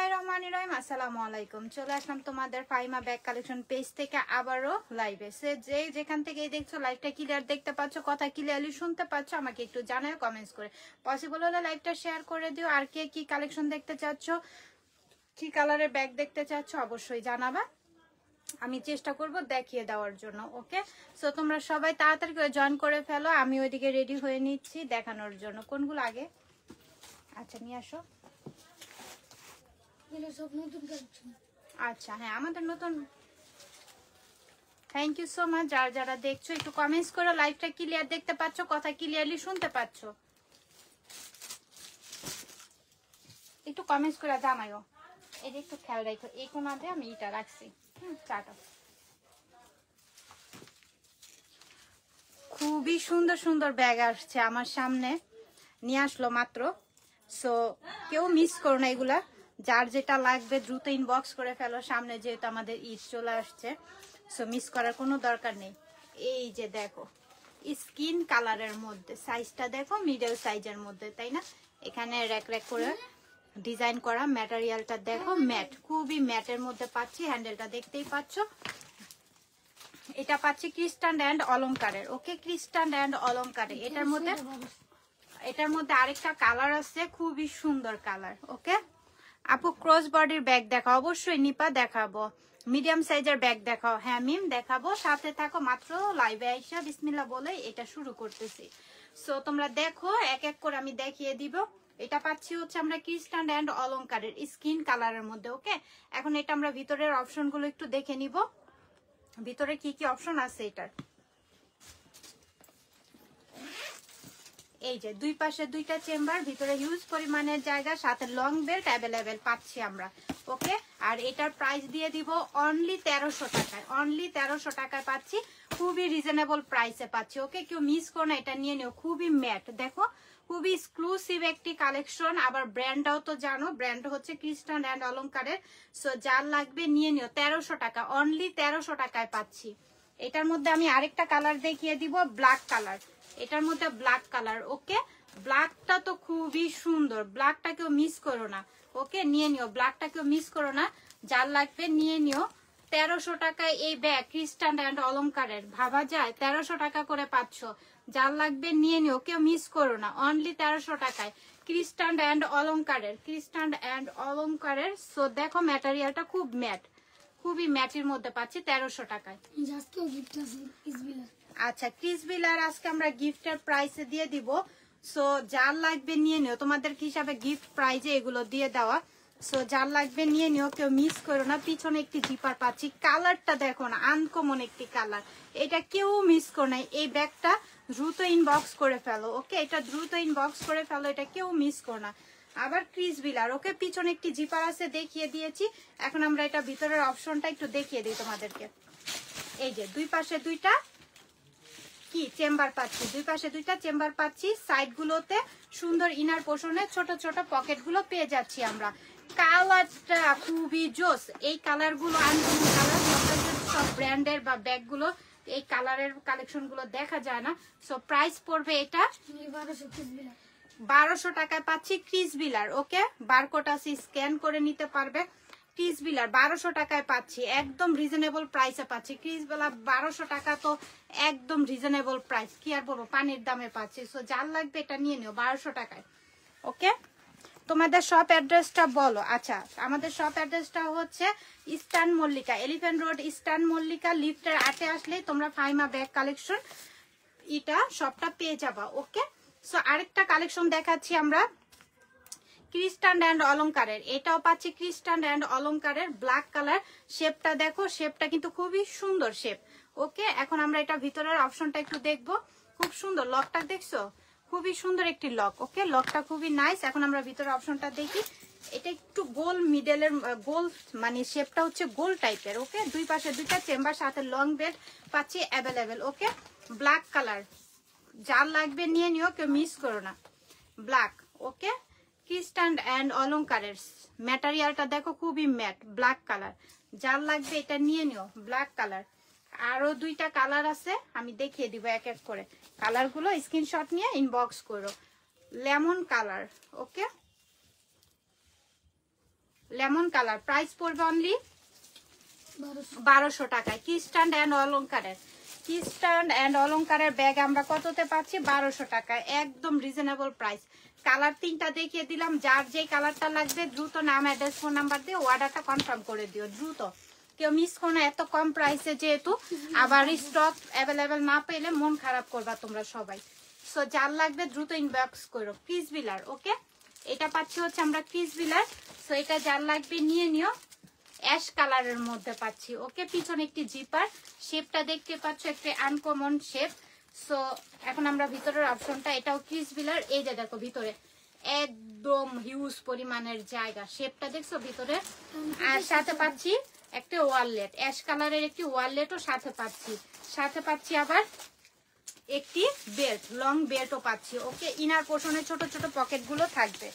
বিসমিল্লাহিররহমানিররহিম। আসসালামু আলাইকুম। চলে আসলাম তোমাদের ফাইমা ব্যাগ কালেকশন পেজ থেকে আবারও লাইভে। যে যেখান থেকে দেখছো লাইভটা ক্লিয়ার দেখতে পাচ্ছ, কথা ক্লিয়ারলি শুনতে পাচ্ছ, আমাকে একটু জানাও কমেন্টস করে। পসিবল হলে লাইভটা শেয়ার করে দিও। আর কে কি কালেকশন দেখতে চাচ্ছ, কি কালারের ব্যাগ দেখতে চাচ্ছ অবশ্যই জানাবা, আমি চেষ্টা করব দেখিয়ে দেওয়ার জন্য। ওকে, সো তোমরা সবাই তাড়াতাড়ি করে জয়েন করে ফেলো, আমি ওইদিকে রেডি হয়ে নিচ্ছি দেখানোর জন্য। কোনগুলো আগে? আচ্ছা নিয়ে আসো। আচ্ছা হ্যাঁ, আমাদের নতুন। Thank you so much. যারা দেখছো একটু কমেন্টস করো, লাইভটা ক্লিয়ার দেখতে পাচ্ছ, কথা ক্লিয়ারলি শুনতে পাচ্ছ, একটু কমেন্টস করে জানাইও। এটা একটু খেয়াল রাখো, এই কোনাতে আমি এটা রাখছি। চাটা খুবই সুন্দর সুন্দর ব্যাগ আসছে আমার সামনে, নিয়ে আসলো মাত্র। সো কেউ মিস করো না, এগুলা যার যেটা লাগবে দ্রুত ইনবক্স করে ফেলো, সামনে যেহেতু আমাদের ঈদ চলে আসছে। সো মিস করার কোনো দরকার নেই। এই যে দেখো স্কিন কালারের মধ্যে, সাইজটা দেখো মিডল সাইজের মধ্যে, তাই না? এখানে র্যাক র্যাক করে ডিজাইন করা, ম্যাটেরিয়ালটা দেখো ম্যাট, খুবই ম্যাটের মধ্যে পাচ্ছি। হ্যান্ডেলটা দেখতেই পাচ্ছ। এটা পাচ্ছি ক্রিস্টান অ্যান্ড অলংকারের। Okay, ক্রিস্টান and অলংকারের। এটার মধ্যে আরেকটা কালার আছে, খুবই সুন্দর কালার। ওকে আপু, ক্রস বডির ব্যাগ দেখাও। অবশ্যই নিপা দেখাবো। মিডিয়াম সাইজের ব্যাগ দেখাও। হ্যাঁ মিম দেখাবো, সাথে থাকো। মাত্র লাইভে আইসা বিসমিল্লাহ বলে এটা শুরু করতেছি। সো তোমরা দেখো, এক এক করে আমি দেখিয়ে দিব। এটা পাচ্ছি হচ্ছে আমরা ক্রিস্টান অ্যান্ড অলংকারের স্কিন কালারের মধ্যে। ওকে, এখন এটা আমরা ভিতরের অপশনগুলো একটু দেখে নিব, ভিতরে কি কি অপশন আছে এটার। এই যে দুই পাশে দুইটা চেম্বার, ভিতরে হিউজ পরিমাণের জায়গা, সাথে লং বেল্ট অ্যাভেলেবেল পাচ্ছি আমরা। ওকে, আর এটার প্রাইস দিয়ে দিব অনলি 1300 টাকায়। অনলি 1300 টাকায় পাচ্ছি, খুবই রিজনেবল প্রাইসে পাচ্ছি। ওকে, কেউ মিস করো না, এটা নিয়ে নিও। খুবই ম্যাট, দেখো খুবই এক্সক্লুসিভ একটি কালেকশন। আবার ব্র্যান্ডটাও তো জানো, ব্র্যান্ড হচ্ছে ক্রিস্টান অ্যান্ড অলংকারের। সো যার লাগবে নিয়ে নিও। 1300 টাকা, অনলি 1300 টাকায় পাচ্ছি। এটার মধ্যে আমি আরেকটা কালার দেখিয়ে দিব, ব্ল্যাক কালার। এটার মধ্যে ব্ল্যাক কালার। ওকে, ব্ল্যাকটা তো খুবই সুন্দর, ব্ল্যাকটা কেউ মিস করো না। ওকে, নিয়ে নিও, ব্ল্যাকটা কেউ মিস করো না, যার লাগবে নিয়ে নিও। 1300 টাকায় এই ব্যাগ ক্রিস্টান অ্যান্ড অলংকারের, ভাবা যায় 1300 টাকা করে পাচ্ছ। যার লাগবে নিয়ে নিও, কেউ মিস করো না, অনলি 1300 টাকায় ক্রিস্টান অ্যান্ড অলংকারের। ক্রিস্টান অ্যান্ড অলংকারের। সো দেখো ম্যাটেরিয়ালটা খুব ম্যাট, খুবই ম্যাটের মধ্যে পাচ্ছি 1300 টাকায়। আচ্ছা, ক্রিস বিলার আজকে আমরা গিফটের প্রাইসে দিয়ে দিব। সো যার লাগবে নিয়ে নিও, তোমাদের হিসাবে গিফট প্রাইজে এগুলো দিয়ে দেওয়া। সো যার লাগবে নিয়ে নিও, কেউ মিস করো না। পিছনে একটি জিপার পাচ্ছি, কালারটা দেখো না, আনকমন একটি কালার। এটা কেউ মিস করো না, এই ব্যাগটা দ্রুত ইনবক্স করে ফেলো। ওকে, এটা দ্রুত ইনবক্স করে ফেলো, এটা কেউ মিস করো না। আবার ক্রিস বিলার। ওকে, পিছনে একটি জিপার আছে, দেখিয়ে দিয়েছি। এখন আমরা এটা ভিতরের অপশনটা একটু দেখিয়ে দিই তোমাদেরকে। এই যে দুই পাশে দুইটা কি চেম্বার পাচ্ছি, দুই পাশে দুইটা চেম্বার পাচ্ছি। সাইড গুলোতে সুন্দর ইনার পোর্শনে ছোট ছোট পকেট গুলো পেয়ে যাচ্ছি আমরা। কালারটা খুবই জোস, এই কালার গুলো আনকমন কালার। সব ব্র্যান্ডের বা ব্যাগ গুলো এই কালারের কালেকশন গুলো দেখা যায় না। সো প্রাইস পড়বে এটা 1200 টাকায় পাচ্ছি ক্রিস বিলার। ওকে, বারকোড আছে, স্ক্যান করে নিতে পারবে। ক্রিস বিলার 1200 টাকায় পাচ্ছি, একদম রিজনেবল প্রাইসে পাচ্ছি। ক্রিস বিলার 1200 টাকা তো একদম রিজনেবল প্রাইস, কি আর বলবো, পানির দামে পাচ্ছি। সো যার লাগবে এটা নিয়ে নিও 1200 টাকায়। ওকে, তোমাদের শপ অ্যাড্রেসটা বলো। আচ্ছা, আমাদের শপ অ্যাড্রেসটা হচ্ছে eastern Mallika, elephant road, eastern Mallika, লিফটের 8-এ আসলেই তোমরা ফাইমা ব্যাগ কালেকশন এটা শপটা পেয়ে যাবা। ওকে, সো আরেকটা কালেকশন দেখাচ্ছি আমরা ক্রিস্টান অ্যান্ড অলংকারের। এটাও পাচ্ছি ক্রিস্টান অ্যান্ড অলংকারের, ব্ল্যাক কালার। শেপটা দেখো, শেপটা কিন্তু খুবই সুন্দর শেপ। ওকে, এখন আমরা এটা ভিতরের অপশনটা একটু দেখবো। খুব সুন্দর লকটা দেখছো, খুবই সুন্দর একটি লক। ওকে, লকটা খুবই নাইস। এখন আমরা ভিতরের অপশনটা দেখি। এটা একটু গোল মিডলের, গোল মানে শেপটা হচ্ছে গোল টাইপের। ওকে, দুই পাশে দুইটা চেম্বার, সাথে লং বেল্ট পাচ্ছি অ্যাভেলেবেল। ওকে, ব্ল্যাক কালার, যার লাগবে নিয়ে নিও, কেউ মিস করো না। ব্ল্যাক। ওকে, ক্রিস্টান অ্যান্ড অলংকারের ম্যাটেরিয়ালটা দেখো খুবই ম্যাট, ব্ল্যাক কালার। যার লাগবে এটা নিয়ে নিও, ব্ল্যাক কালার। আরো দুইটা কালার আছে, আমি দেখিয়ে দিব এক এক করে। কালারগুলো স্ক্রিনশট নিয়ে ইনবক্স করো। Lemon colour. Okay, lemon colour, price পড়বে অনলি 1200 টাকায়। কি স্ট্যান্ড অ্যান্ড অলংকারের, কি স্ট্যান্ড অ্যান্ড অলংকারের ব্যাগ আমরা কততে পাচ্ছি? 1200 টাকায়, একদম রিজনেবল প্রাইস। কালার 3টা দেখিয়ে দিলাম, যার যে কালারটা লাগবে দ্রুত নাম, অ্যাড্রেস, ফোন নাম্বার দিয়ে অর্ডারটা কনফার্ম করে দিও দ্রুত, কেউ মিস করো না। এত কম প্রাইসে যেহেতু, আবার স্টক অ্যাভেলেবেল না পেলে মন খারাপ করবা তোমরা সবাই। সো যার লাগবে দ্রুত ইনবক্স করো। ক্রিস বিলার, ওকে, এটা পাচ্ছি হচ্ছে আমরা ক্রিস বিলার। সো এটা যার লাগবে নিয়ে নিও, অ্যাশ কালারের মধ্যে পাচ্ছি, ওকে। পিছনে একটি জিপার, শেপটা দেখতে পাচ্ছ একটা আনকমন শেপ। সো এখন আমরা ভিতরের অপশনটা, এটাও ক্রিস বিলার, এই যে দেখো ভিতরে একদম হিউজ পরিমাণের জায়গা, শেপটা দেখছো ভিতরে। আর সাথে পাচ্ছি একটা ওয়ালেট, অ্যাশ কালারের একটি ওয়ালেটও সাথে পাচ্ছি, সাথে পাচ্ছি আবার একটি বেল্ট, লং বেল্টও পাচ্ছি, ওকে। ইনার পোর্শনে ছোট ছোট পকেটগুলো থাকবে।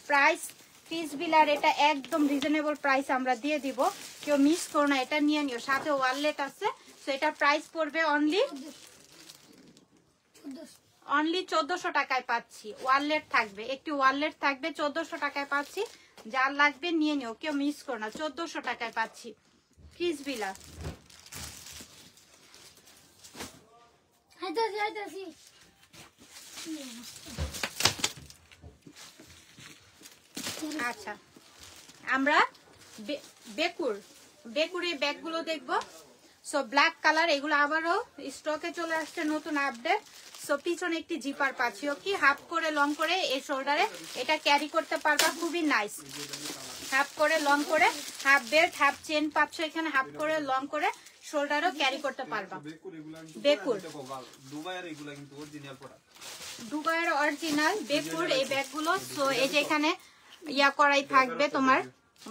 প্রাইস ক্রিস বিলার, এটা একদম রিজনেবল প্রাইস আমরা দিয়ে দিব, কেউ মিস করো না, এটা নিয়ে নিও। সাথে ওয়ালেট আছে, তো এটা প্রাইস পড়বে অনলি 1400 টাকায় পাচ্ছি। ওয়ালেট থাকবে, একটি ওয়ালেট থাকবে, 1400 টাকায় পাচ্ছি। যার লাগবে নিয়ে নিও, কেউ মিস করো না, 1400 টাকায় পাচ্ছি ক্রিস বিলার। আচ্ছা, আমরা বেকুর এই ব্যাগগুলো দেখবো। সো ব্ল্যাক কালার, এগুলো আবারও স্টকে চলে আসছে, নতুন আপডেট। সো পিছনে একটি জিপার পাচ্ছি, ওকে, হাফ করে লং করে এই শোল্ডারে এটা ক্যারি করতে পারবা, খুবই নাইস। হাফ করে লং করে, হাফ বেল্ট, হাফ চেন পাচ্ছ এখানে, হাফ করে লং করে শোল্ডারও ক্যারি করতে পারবা। বেকুর দুবাইয়ের অরিজিনাল বেকুর এই ব্যাগগুলো। সো এই যে এখানে ইয়া করাই থাকবে, তোমার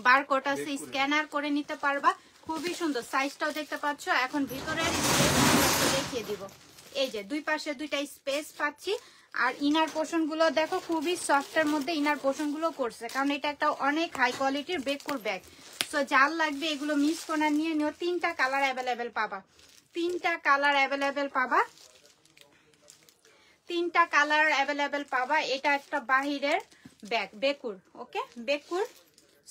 বারকোড আছে, স্ক্যানার করে নিতে পারবা, খুবই সুন্দর। সাইজটাও দেখতে পাচ্ছ। এখন ভিতরের দেখিয়ে দিব, এই যে দুই পাশে দুইটা স্পেস পাচ্ছি। আর ইনার পোর্শন গুলো দেখো, খুবই সফটের মধ্যে ইনার পোর্শন গুলো করছে, কারণ এটা একটা অনেক হাই কোয়ালিটির বেকুর ব্যাগ। সো যার লাগবে এগুলো মিস করে নিয়ে নিও। 3টা কালার অ্যাভেলেবেল পাবা, 3টা কালার অ্যাভেলেবেল পাবা, 3টা কালার অ্যাভেলেবেল পাবা। এটা একটা বাহিরের ব্যাগ, বেকুর, ওকে, বেকুর।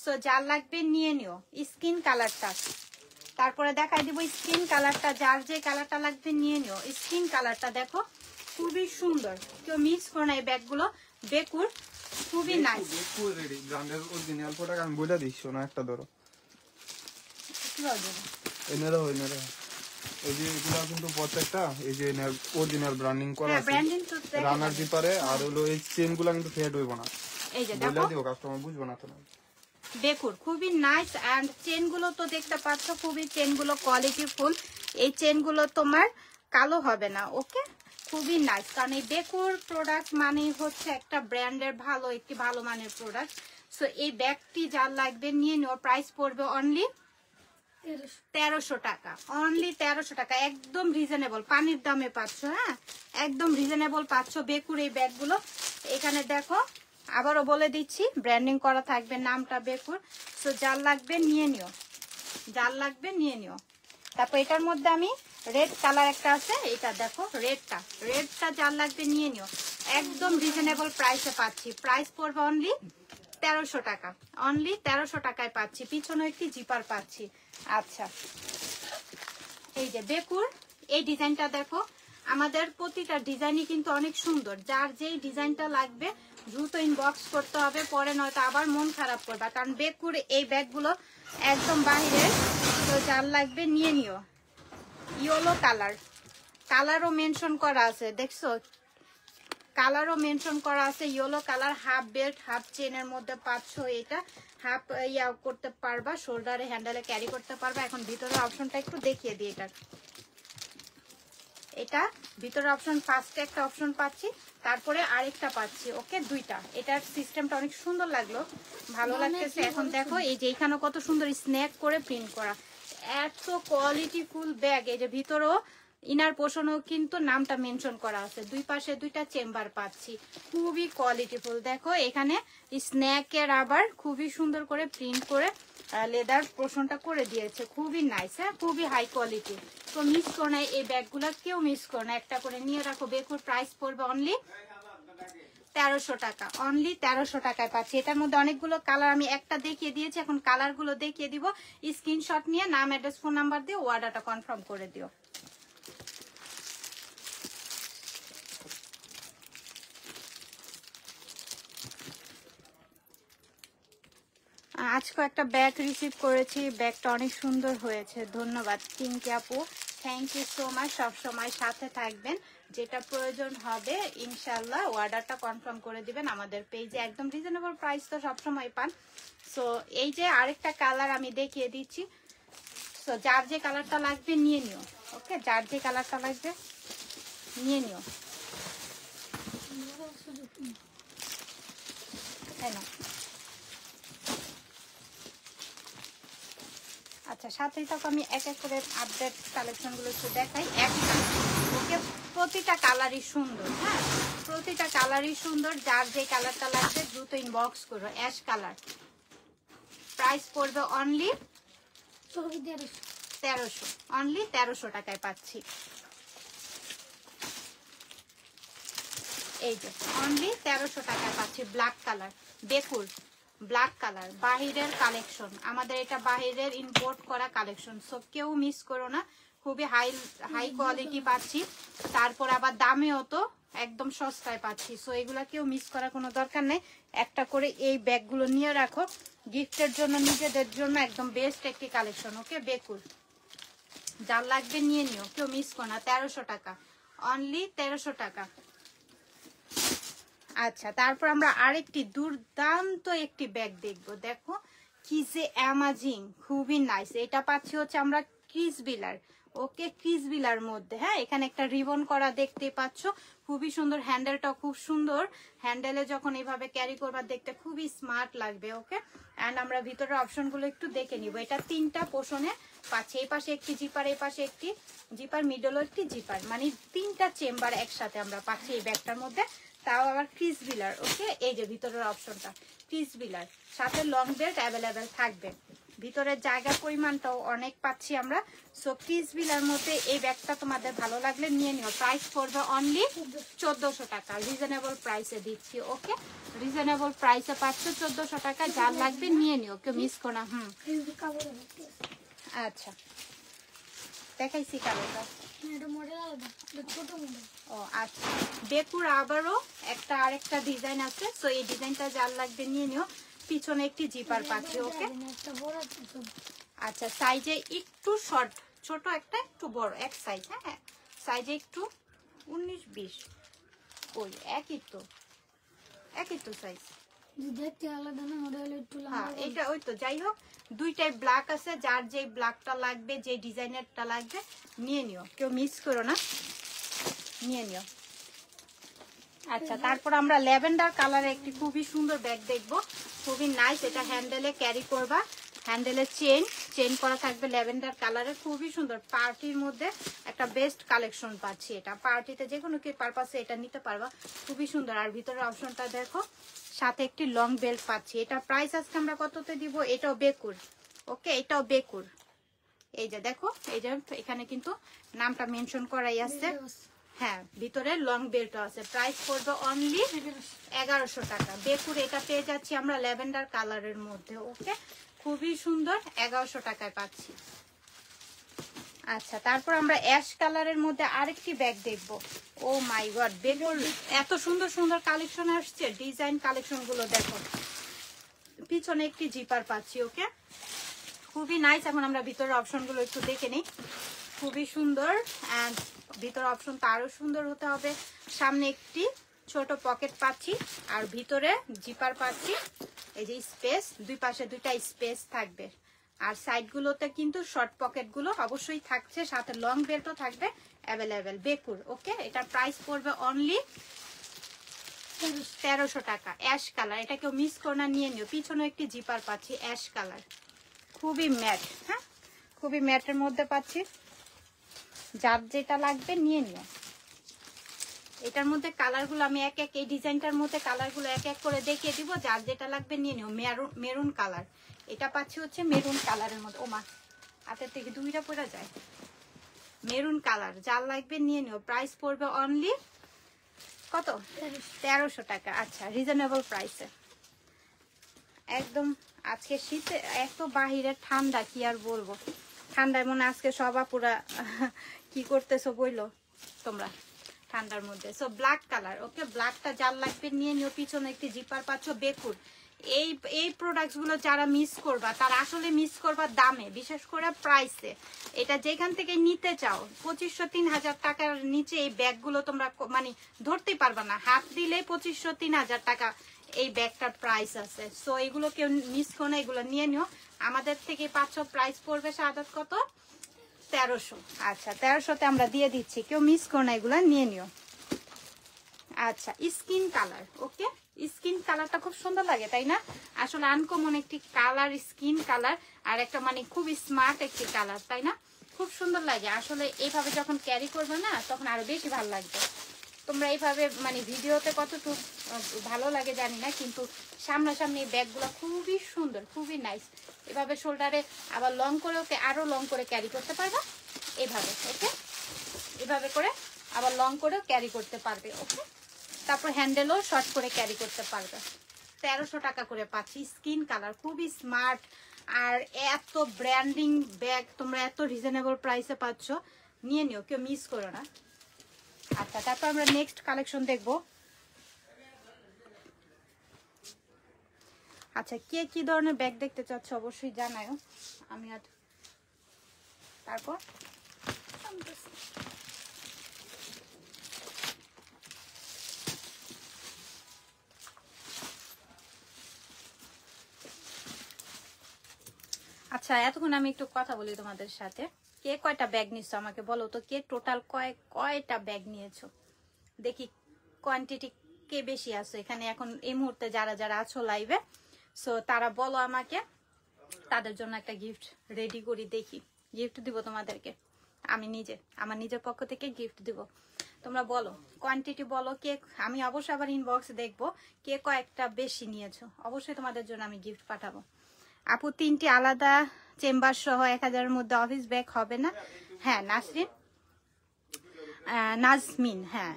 সো যার লাগবে নিয়ে নিও স্কিন কালারটা, তারপরে দেখাই দিব স্কিন কালারটা, যার যে কালারটা লাগবে নিয়ে নিও। স্কিন কালারটা দেখো খুবই সুন্দর, কেউ মিস করো না। এই ব্যাগগুলো বেকুর, খুবই নাইস। বেকুর রেডি ব্র্যান্ডের অরিজিনাল প্রোডাক্ট, আমি বলে দিচ্ছি না, একটা ধরো, কি বলবো, এনেরা হইনেরা, এই যে এগুলা কিন্তু প্রত্যেকটা এই যে অরিজিনাল ব্র্যান্ডিং করা আছে, রানার জিপারে। আর হলো এই চেনগুলো কিন্তু ফেড হইব না, এই যে দেখো, বলে দিও, কাস্টমার বুঝবে না তো। বেকুর খুবই নাইস। এন্ড চেন গুলো তো দেখতে পাচ্ছ, খুবই চেন গুলো কোয়ালিটি ফুল। এই চেন গুলো তোমার কালো হবে না, ওকে, খুবই নাইস। কারণ এই বেকুর প্রোডাক্ট মানে হচ্ছে একটা ব্র্যান্ডের ভালো, একটি ভালো মানের প্রোডাক্ট। সো এই ব্যাগটি যার লাগবে নিয়ে নিও। প্রাইস পড়বে অনলি 1300 টাকা, অনলি 1300 টাকা, একদম রিজনেবল, পানির দামে পাচ্ছ। হ্যাঁ, একদম রিজনেবল পাচ্ছ বেকুর এই ব্যাগগুলো। এখানে দেখো, আবারও বলে দিচ্ছি, ব্র্যান্ডিং করা থাকবে, নামটা বেকুর। সো যার লাগবে নিয়ে নিও, যার লাগবে নিয়ে নিও। তারপর এটার মধ্যে আমি রেড কালার একটা আছে, এটা দেখো, রেডটা যার লাগবে নিয়ে নিও। একদম রিজনেবল প্রাইসে পাচ্ছি। প্রাইস পড়বে অনলি 1300 টাকা, অনলি 1300 টাকায় পাচ্ছি। পিছনে একটি জিপার পাচ্ছি। আচ্ছা, এই যে বেকুর এই ডিজাইনটা দেখো, আমাদের প্রতিটা ডিজাইনই কিন্তু অনেক সুন্দর। যার যেই ডিজাইনটা লাগবে দ্রুত ইনবক্স করতে হবে, পরে নয়তো আবার মন খারাপ করবা। কারণ বেকুর এই ব্যাগগুলো একদম বাহিরের। তো যার লাগবে নিয়ে নিও। ইয়েলো কালার, কালারও মেনশন করা আছে, দেখছো, কালারও মেনশন করা আছে, yellow colour. Half belt, half চেনের মধ্যে পাচ্ছ। এটা হাফ ইয়া করতে পারবা, শোল্ডারে হ্যান্ডেলে ক্যারি করতে পারবা। এখন ভিতরের অপশনটা একটু দেখিয়ে দিই। এটা ভিতরের অপশন, ফার্স্টে একটা অপশন পাচ্ছি, তারপরে আরেকটা পাচ্ছি, ওকে, দুইটা। এটার সিস্টেমটা অনেক সুন্দর লাগলো, ভালো লাগতেছে। এখন দেখো, এই যে এখানে কত সুন্দর স্ন্যাক করে প্রিন্ট করা, এত কোয়ালিটি ফুল ব্যাগ। এই যে ভিতরেও ইনার পোর্শনেও কিন্তু নামটা মেনশন করা আছে। দুই পাশে দুইটা চেম্বার পাচ্ছি, খুবই কোয়ালিটি ফুল। দেখো এখানে স্ন্যাকের আবার খুবই সুন্দর করে প্রিন্ট করে লেদার পোর্শনটা করে দিয়েছে, খুবই নাইস। হ্যাঁ, খুবই হাই কোয়ালিটি। তো মিস করো না এই ব্যাগগুলো, কেউ মিস করো না, একটা করে নিয়ে রাখো। বেকুর প্রাইস পড়বে অনলি 1300 টাকা, অনলি 1300 টাকায় পাচ্ছি। এটার মধ্যে অনেকগুলো কালার, আমি একটা দেখিয়ে দিয়েছি, এখন কালার গুলো দেখিয়ে দিব। স্ক্রিনশট নিয়ে নাম, অ্যাড্রেস, ফোন নাম্বার দিয়ে অর্ডারটা কনফার্ম করে দিও। আজকে একটা ব্যাগ রিসিভ করেছি, ব্যাগটা অনেক সুন্দর হয়েছে, ধন্যবাদ পিঙ্কি আপু, থ্যাংক ইউ সো মাচ। সবসময় সাথে থাকবেন, যেটা প্রয়োজন হবে ইনশাল্লাহ অর্ডারটা কনফার্ম করে দিবেন আমাদের পেজে, একদম রিজনেবল প্রাইস তো সবসময় পান। সো এই যে আরেকটা কালার আমি দেখিয়ে দিচ্ছি, সো যার যে কালারটা লাগবে নিয়ে নিও, ওকে, যার যে কালারটা লাগবে নিয়ে নিও। তাই না? আচ্ছা, সাথেই থাকো, আমি এক এক করে আপডেট কালেকশন গুলো একটু দেখাই। ওকে, প্রতিটা কালারই সুন্দর, হ্যাঁ প্রতিটা কালারই সুন্দর। যার যে কালারটা লাগবে দ্রুত ইনবক্স করো। অ্যাশ কালার, প্রাইস পড়বে অনলি 1300, অনলি 1300 টাকায় পাচ্ছি। এই যে অনলি 1300 টাকায় পাচ্ছি। ব্ল্যাক কালার, বেকুর ব্ল্যাক কালার, বাহিরের কালেকশন, আমাদের এটা বাহিরের ইম্পোর্ট করা কালেকশন, সো কেউ মিস করো না, খুবই হাই কোয়ালিটি পাচ্ছি, তারপর আবার দামেও তো একদম সস্তায় পাচ্ছি। সো এগুলা কেউ মিস করার কোনো দরকার নেই, একটা করে এই ব্যাগগুলো নিয়ে রাখো গিফটের জন্য, নিজেদের জন্য একদম বেস্ট একটি কালেকশন। ওকে, বেকুর যার লাগবে নিয়ে নিও, কেউ মিস করো না। 1300 টাকা, অনলি 1300 টাকা। আচ্ছা, তারপর আমরা আরেকটি দুর্দান্ত একটি ব্যাগ দেখবো, দেখো কি যে অ্যামাজিং, খুবই নাইস। এটা পাচ্ছি হচ্ছে আমরা ক্রিস বিলার, ওকে, ক্রিস বিলার মধ্যে, হ্যাঁ এখানে একটা রিবন করা দেখতে পাচ্ছ, খুবই সুন্দর, হ্যান্ডেলটা খুব সুন্দর, হ্যান্ডেলে যখন এইভাবে ক্যারি করবা দেখতে খুবই স্মার্ট লাগবে। ওকে, অ্যান্ড আমরা ভিতরের অপশনগুলো একটু দেখে নিব। এটা 3টা পোষণে পাচ্ছি, এই পাশে একটি জিপার, এই পাশে একটি জিপার, মিডলও একটি জিপার, মানে 3টা চেম্বার একসাথে আমরা পাচ্ছি এই ব্যাগটার মধ্যে, তাও আবার ক্রিস বিলার। ওকে, এই যে ভিতরের অপশনটা ক্রিস বিলার, সাথে লং বেল্ট অ্যাভেলেবেল থাকবে, ভিতরের জায়গার পরিমাণটাও অনেক পাচ্ছি আমরা। সো ক্রিস বিলার মধ্যে এই ব্যাগটা তোমাদের ভালো লাগলে নিয়ে নিও। প্রাইস পড়বে অনলি 1400 টাকা, রিজনেবল প্রাইসে দিচ্ছি। ওকে, রিজনেবল প্রাইসে পাচ্ছ 1400 টাকা, যার লাগবে নিয়ে নিও, কেউ মিস করো না। আচ্ছা, দেখাইছি কালারটা। ও আচ্ছা, বেকুর আবারও একটা আরেকটা ডিজাইন আছে, সো এই ডিজাইনটা যার লাগবে নিয়ে নিও। পিছনে একটি জিপার পাচ্ছি। ওকে, আচ্ছা, সাইজে একটু শর্ট, ছোট একটা একটু বড় এক সাইজ, হ্যাঁ সাইজে একটু 19-20, ওই একই তো সাইজ, এটা ওই তো, যাই হোক দুইটাই ব্ল্যাক আছে, যার যে ব্ল্যাকটা লাগবে, যে ডিজাইনেরটা লাগবে নিয়ে নিও, কেউ মিস করো না, নিয়ে নিও। আচ্ছা, তারপর আমরা ল্যাভেন্ডার কালারে একটি খুবই সুন্দর ব্যাগ দেখবো, খুবই নাইস। এটা হ্যান্ডেলে ক্যারি করবা, হ্যান্ডেলে চেন করা থাকবে, ল্যাভেন্ডার কালারের, খুবই সুন্দর। পার্টির মধ্যে একটা বেস্ট কালেকশন পাচ্ছি, এটা পার্টিতে যে কোনো কি পারপাসে এটা নিতে পারবা, খুবই সুন্দর। আর ভিতরের অপশনটা দেখো, সাথে একটি লং বেল্ট পাচ্ছি। এটা প্রাইস আজকে আমরা কততে দিব? এটাও বেকুর, ওকে, এটাও বেকুর। এই যে দেখো, এই যে এখানে কিন্তু নামটা মেনশন করাই আছে, হ্যাঁ ভিতরে লং বেল্ট আছে। প্রাইস পড়বে অনলি 1100 টাকা। বেকুর এটা পেয়ে যাচ্ছি আমরা ল্যাভেন্ডার কালারের মধ্যে। ওকে, খুবই সুন্দর, 1100 টাকায় পাচ্ছি। আচ্ছা, তারপর আমরা অ্যাশ কালারের মধ্যে আরেকটি ব্যাগ দেখবো। ও মাই গড, বেকুর এত সুন্দর সুন্দর কালেকশন আসছে, ডিজাইন কালেকশন গুলো দেখো। পিছনে একটি জিপার পাচ্ছি। ওকে, খুবই নাইস। এখন আমরা ভিতরের অপশন গুলো একটু দেখে নিই, খুবই সুন্দর। অ্যান্ড ভিতর অপশন তো আরো সুন্দর হতে হবে। সামনে একটি ছোট পকেট পাচ্ছি, আর ভিতরে জিপার পাচ্ছি। এই যে স্পেস, দুই পাশে দুইটা স্পেস থাকবে, আর সাইড গুলোতে কিন্তু শর্ট পকেট গুলো অবশ্যই থাকছে, সাথে লং বেল্টও থাকবে অ্যাভেলেবেল। বেকুর, ওকে, এটার প্রাইস পড়বে অনলি 1300 টাকা। অ্যাশ কালার, এটা কেউ মিস করো না, নিয়ে নিও। পিছনে একটি জিপার পাচ্ছি অ্যাশ কালার, খুবই ম্যাট, হ্যাঁ খুবই ম্যাটের মধ্যে পাচ্ছি, যার যেটা লাগবে নিয়ে নিও। এটার মধ্যে কালারগুলো আমি এক এক, এই ডিজাইনটার মধ্যে কালারগুলো এক এক করে দেখিয়ে দিব, যার যেটা লাগবে নিয়ে নিও। মেরুন কালার, এটা পাচ্ছি হচ্ছে মেরুন কালারের মধ্যে। ওমা, হাতের থেকে দুইটা পড়া যায়। মেরুন কালার, যার লাগবে নিয়ে নিও। প্রাইস পড়বে অনলি কত? 1300 টাকা। আচ্ছা, রিজনেবল প্রাইসে একদম। আজকে শীতে এত বাহিরে ঠান্ডা, কি আর বলবো, ঠান্ডায় মনে আজকে সবা পুরা কি করতেছো বইলো তোমরা ঠান্ডার মধ্যে। সো ব্ল্যাক কালার, ওকে, ব্ল্যাকটা যার লাগবে নিয়ে নিও। পিছনে একটি জিপার পাচ্ছ বেকুর। এই প্রোডাক্টসগুলো যারা মিস করবা তারা আসলে মিস করবা দামে, বিশেষ করে প্রাইসে। এটা যেখান থেকে নিতে চাও 2500-3000 টাকার নিচে এই ব্যাগগুলো তোমরা মানে ধরতেই পারবা না। হাত দিলেই 2500-3000 টাকা এই ব্যাগটার প্রাইস আছে। সো এগুলো কেউ মিস করো না, এগুলো নিয়ে নিও। আমাদের থেকে 500 প্রাইস পড়বে শাহাদাত কত? 1300। আচ্ছা, 1300তে আমরা দিয়ে দিচ্ছি, কেউ মিস করো না, এগুলো নিয়ে নিও। আচ্ছা, স্কিন কালার, ওকে, স্কিন কালারটা খুব সুন্দর লাগে তাই না? আসলে আনকমন একটি কালার, স্কিন কালার, আর একটা মানে খুব স্মার্ট একটি কালার তাই না? খুব সুন্দর লাগে আসলে। এইভাবে যখন ক্যারি করবে না তখন আরো বেশি ভালো লাগবে। তোমরা এইভাবে মানে ভিডিওতে কতটুকু ভালো লাগে জানি না, কিন্তু সামনাসামনি ব্যাগগুলো খুবই সুন্দর, খুবই নাইস। এভাবে শোল্ডারে আবার লং করে, ওকে, আরো লং করে ক্যারি করতে পারবা এইভাবে, ওকে, এভাবে করে আবার লং করেও ক্যারি করতে পারবে, ওকে। তারপর হ্যান্ডেলও শর্ট করে ক্যারি করতে পারবে। 1300 টাকা করে পাচ্ছি, স্কিন কালার, খুবই স্মার্ট। আর এত ব্র্যান্ডিং ব্যাগ তোমরা এত রিজনেবল প্রাইসে পাচ্ছ, নিয়ে নিও, কেউ মিস করো না। আচ্ছা, তারপর আমরা নেক্সট কালেকশন দেখবো। আচ্ছা, কে কি ধরনের ব্যাগ দেখতে চাচ্ছ অবশ্যই জানাও। আমি আর তারপর আচ্ছা, এতক্ষণ আমি একটু কথা বলি তোমাদের সাথে। কে কয়টা ব্যাগ নিচ্ছ আমাকে বলো তো, কে টোটাল কয়টা ব্যাগ নিয়েছো দেখি। কোয়ান্টিটি কে বেশি আছো এখানে এখন এই মুহূর্তে যারা যারা আছো লাইভে। সো তারা বলো আমাকে, তাদের জন্য একটা গিফট রেডি করি, দেখি গিফট দিব তোমাদেরকে। আমি নিজে আমার নিজের পক্ষ থেকে গিফট দিব। তোমরা বলো, কোয়ান্টিটি বলো কে। আমি অবশ্যই আবার ইনবক্স দেখবো কে কয়েকটা বেশি নিয়েছো। অবশ্যই তোমাদের জন্য আমি গিফট পাঠাবো। আপু, 3টি আলাদা চেম্বার সহ 1000-এর মধ্যে অফিস ব্যাগ হবে না? হ্যাঁ, নাজমিন, হ্যাঁ।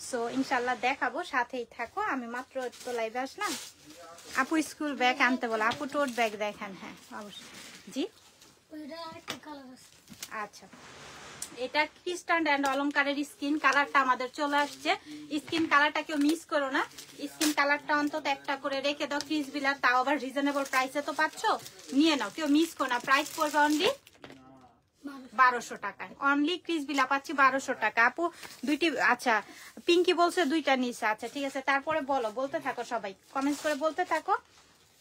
সো ইনশাল্লাহ দেখাবো, সাথেই থাকো। আমি মাত্র তো লাইভে আসলাম। আপু স্কুল ব্যাগ আনতে বলো। আপু টোট ব্যাগ দেখান। হ্যাঁ অবশ্যই, জি। আচ্ছা, এটা ক্রিস্টান অ্যান্ড অলংকারের স্কিন কালারটা আমাদের চলে আসছে। স্কিন কালারটা কেউ মিস করো না। স্কিন কালারটা অন্তত একটা করে রেখে দাও। ক্রিস বিলার, তাও আবার রিজনেবল প্রাইসে তো পাচ্ছ, নিয়ে নাও, কেউ মিস করো না। প্রাইস পড়বে অনলি 1200 টাকায়। অনলি ক্রিস বিলা পাচ্ছি 1200 টাকা। আপু দুইটি, আচ্ছা পিঙ্কি বলছে 2টা নিচ্ছে। আচ্ছা ঠিক আছে, তারপরে বলো, বলতে থাকো, সবাই কমেন্টস করে বলতে থাকো।